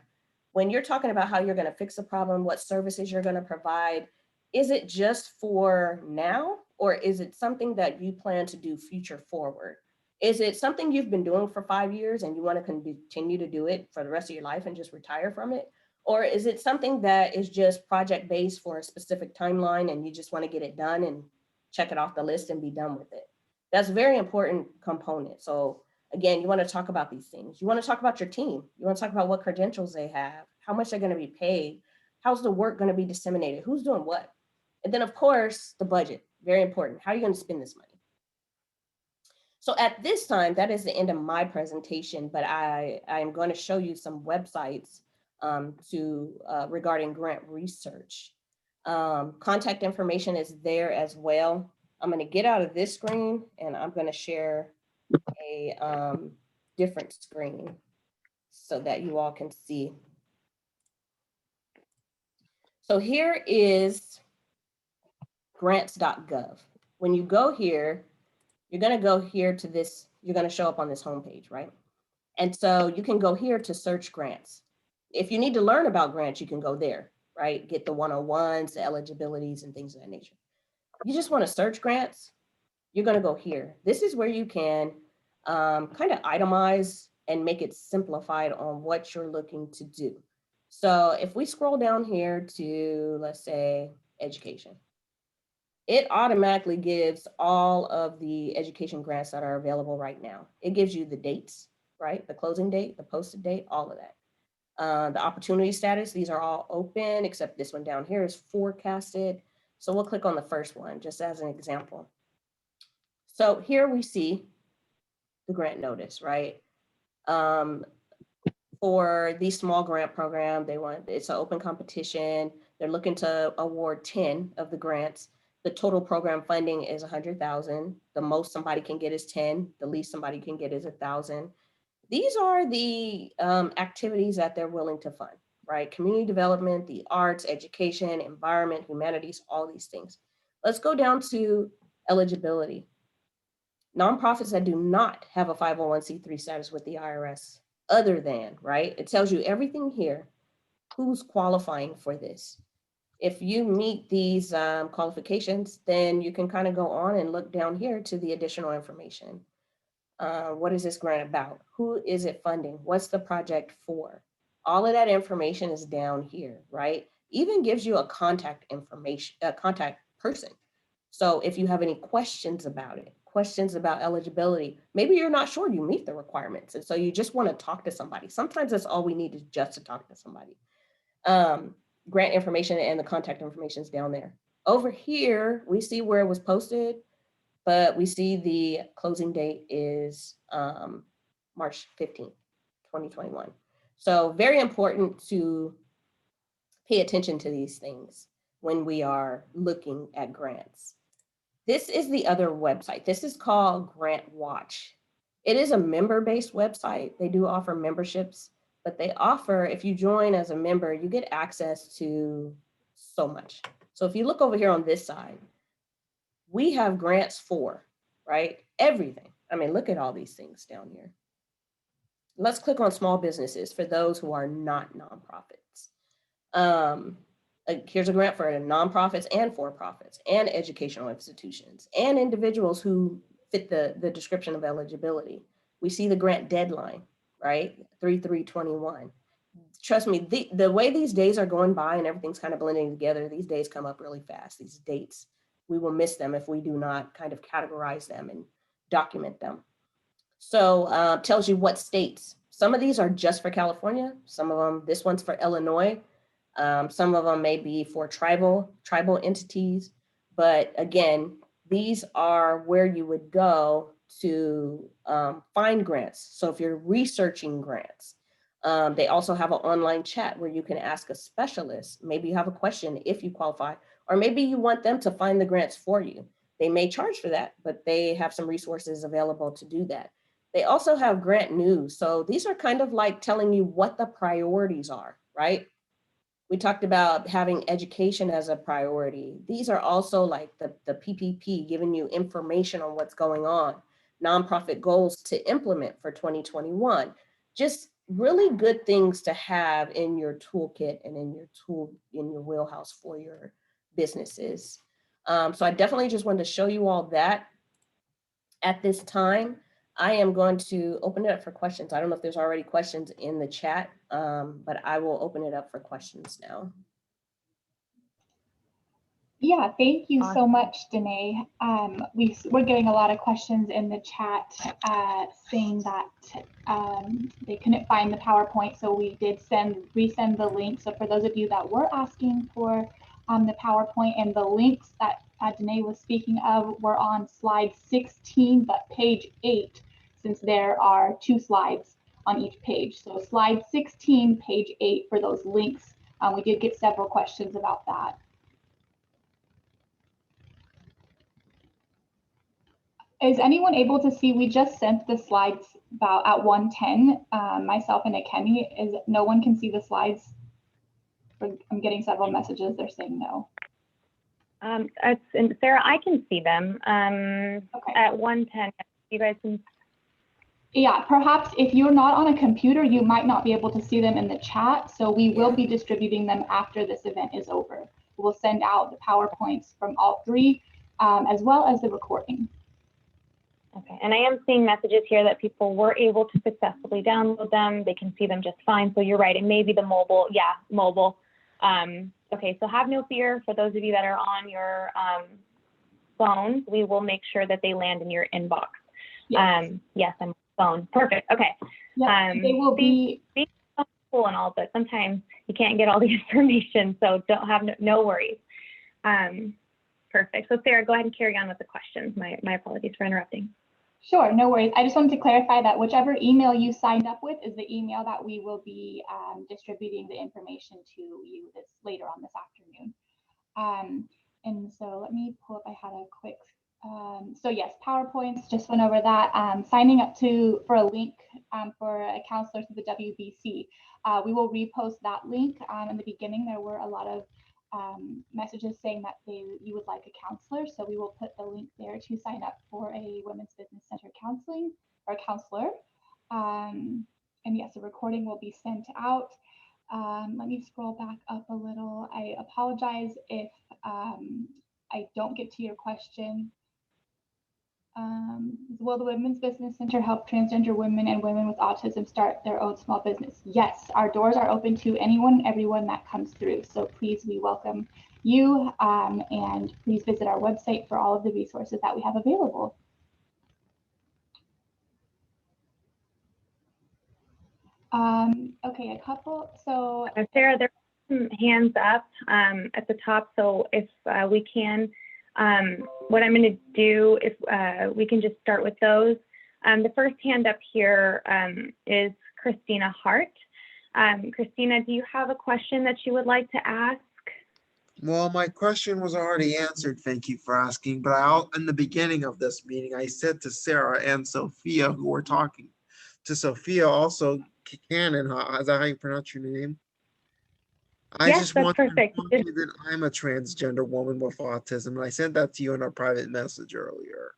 when you're talking about how you're going to fix a problem, what services you're going to provide, is it just for now, or is it something that you plan to do future forward? Is it something you've been doing for 5 years and you want to continue to do it for the rest of your life and just retire from it? Or is it something that is just project-based for a specific timeline and you just want to get it done and check it off the list and be done with it? That's a very important component. So again, you want to talk about these things. You want to talk about your team. You want to talk about what credentials they have, how much they're going to be paid, how's the work going to be disseminated, who's doing what. And then of course, the budget, very important. How are you going to spend this money? So at this time, that is the end of my presentation, but I am going to show you some websites regarding grant research. Contact information is there as well. I'm going to get out of this screen and I'm going to share a different screen so that you all can see. So here is grants.gov. When you go here, you're going to go here to this, you're going to show up on this homepage, right? And so you can go here to search grants. If you need to learn about grants, you can go there, right? Get the 101s, the eligibilities, and things of that nature. You just want to search grants, you're going to go here. This is where you can kind of itemize and make it simplified on what you're looking to do. So if we scroll down here to, let's say, education, it automatically gives all of the education grants that are available right now. It gives you the dates, right? The closing date, the posted date, all of that. The opportunity status, these are all open, except this one down here is forecasted. So we'll click on the first one, just as an example. So here we see the grant notice, right? For the small grant program, it's an open competition. They're looking to award 10 of the grants. The total program funding is 100,000. The most somebody can get is 10. The least somebody can get is 1,000. These are the activities that they're willing to fund, right? Community development, the arts, education, environment, humanities, all these things. Let's go down to eligibility. Nonprofits that do not have a 501c3 status with the IRS, other than, right? It tells you everything here, who's qualifying for this. If you meet these qualifications, then you can kind of go on and look down here to the additional information. What is this grant about? Who is it funding? What's the project for? All of that information is down here, right? Even gives you a contact information, a contact person. So if you have any questions about it, questions about eligibility, maybe you're not sure you meet the requirements. And so you just want to talk to somebody. Sometimes that's all we need is just to talk to somebody. Grant information and the contact information is down there. Over here, we see where it was posted, but we see the closing date is March 15th, 2021. So very important to pay attention to these things when we are looking at grants. This is the other website. This is called Grant Watch. It is a member-based website. They do offer memberships, but they offer, if you join as a member, you get access to so much. So if you look over here on this side, we have grants for, right? Everything. I mean, look at all these things down here. Let's click on small businesses for those who are not nonprofits. Here's a grant for nonprofits and for-profits and educational institutions and individuals who fit the description of eligibility. We see the grant deadline, right? 3/3/21. Trust me, the way these days are going by and everything's kind of blending together, these days come up really fast, these dates. We will miss them if we do not kind of categorize them and document them. So tells you what states. Some of these are just for California. Some of them, this one's for Illinois. Some of them may be for tribal entities. But again, these are where you would go to find grants. So if you're researching grants, they also have an online chat where you can ask a specialist. Maybe you have a question if you qualify, or maybe you want them to find the grants for you. They may charge for that, but they have some resources available to do that. They also have grant news. So these are kind of like telling you what the priorities are, right? We talked about having education as a priority. These are also like the PPP, giving you information on what's going on, nonprofit goals to implement for 2021. Just really good things to have in your toolkit and in your wheelhouse for your businesses. So I definitely just wanted to show you all that. At this time, I am going to open it up for questions. I don't know if there's already questions in the chat, but I will open it up for questions now. Yeah, thank you so much, Danae. We're getting a lot of questions in the chat saying that they couldn't find the PowerPoint, so we did resend the link. So for those of you that were asking for the PowerPoint, and the links that Danae was speaking of were on slide 16, but page 8, since there are 2 slides on each page. So slide 16, page 8 for those links. We did get several questions about that. Is anyone able to see? We just sent the slides about at 1:10, myself and Akemi. No one can see the slides I'm getting several messages. They're saying no. And Sarah, I can see them Okay. at 1:10. You guys can. Yeah, perhaps if you're not on a computer, you might not be able to see them in the chat. So we will be distributing them after this event is over. We'll send out the PowerPoints from all three, as well as the recording. Okay, and I am seeing messages here that people were able to successfully download them. They can see them just fine. So you're right, it may be the mobile. Yeah, mobile. Okay, so have no fear for those of you that are on your phones. We will make sure that they land in your inbox. Yes, yes, I'm on my phone. Perfect. Okay. yep, they will be. Cool and all, but sometimes you can't get all the information, so don't have no worries. Perfect. So Sarah, go ahead and carry on with the questions. My apologies for interrupting. Sure, no worries. I just wanted to clarify that whichever email you signed up with is the email that we will be distributing the information to you later on this afternoon. And so let me pull up, I had a quick, so yes, PowerPoints, just went over that. Signing up for a link for a counselor through the WBC. We will repost that link. In the beginning, there were a lot of messages saying that you would like a counselor. So we will put the link there to sign up for a Women's Business Center counseling or counselor. And yes, a recording will be sent out. Let me scroll back up a little. I apologize if I don't get to your question. Will the Women's Business Center help transgender women and women with autism start their own small business? Yes, our doors are open to anyone and everyone that comes through. So please, we welcome you, and please visit our website for all of the resources that we have available. Okay, a couple. So Sarah, there are some hands up at the top. So if we can, what I'm going to do, if we can just start with those. The first hand up here is Christina Hart. Christina, do you have a question that you would like to ask? Well, my question was already answered. Thank you for asking. But in the beginning of this meeting, I said to Sarah and Sophia, who were talking to Sophia, also Cannon, is that how you pronounce your name? I Yes, just that's want to perfect. inform you that I'm a transgender woman with autism, and I sent that to you in a private message earlier.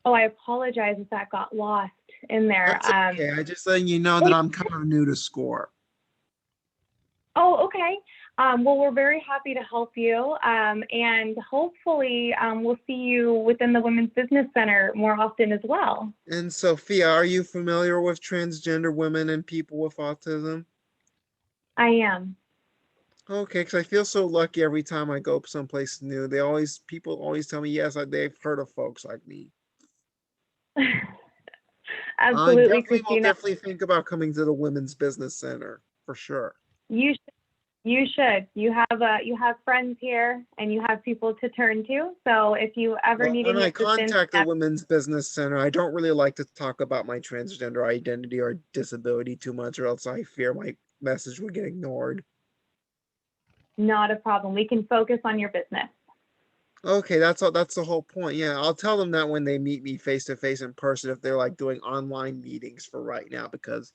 Oh, I apologize if that got lost in there. That's okay. I just letting you know that I'm kind of new to SCORE. Oh, okay. Well, we're very happy to help you, and hopefully we'll see you within the Women's Business Center more often as well. And Sophia, are you familiar with transgender women and people with autism? I am. Okay, because I feel so lucky every time I go someplace new. People always tell me, yes, they've heard of folks like me. Absolutely, Will Christina. definitely think about coming to the Women's Business Center for sure. You should. You should. You have friends here, and you have people to turn to. So if you ever need When any I assistance, contact the Women's Business Center, I don't really like to talk about my transgender identity or disability too much, or else I fear my message would get ignored. not a problem. We can focus on your business. Okay, that's all. That's the whole point. Yeah, I'll tell them that when they meet me face to face in person, if they're like doing online meetings for right now, because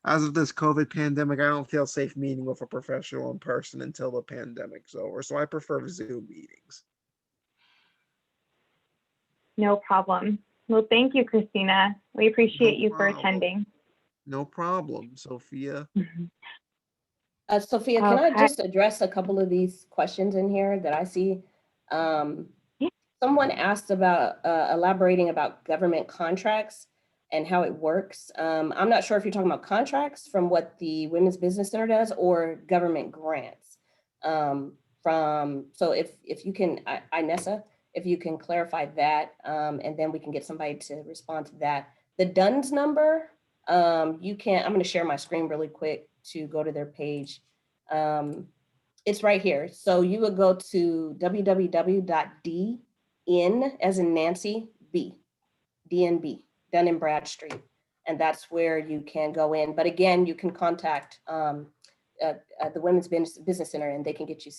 as of this COVID pandemic, I don't feel safe meeting with a professional in person until the pandemic's over. So I prefer Zoom meetings. No problem. Well, thank you, Christina. We appreciate you for attending. No problem, Sophia. Sophia, can I just address a couple of these questions in here that I see? Someone asked about elaborating about government contracts and how it works. I'm not sure if you're talking about contracts from what the Women's Business Center does or government grants. So if you can, Inessa, if you can clarify that, and then we can get somebody to respond to that. The DUNS number, I'm going to share my screen really quick to go to their page. It's right here. So you would go to www.dn as in Nancy, DNB, Dun & Bradstreet. And that's where you can go in. But again, you can contact the Women's Business Center and they can get you set up.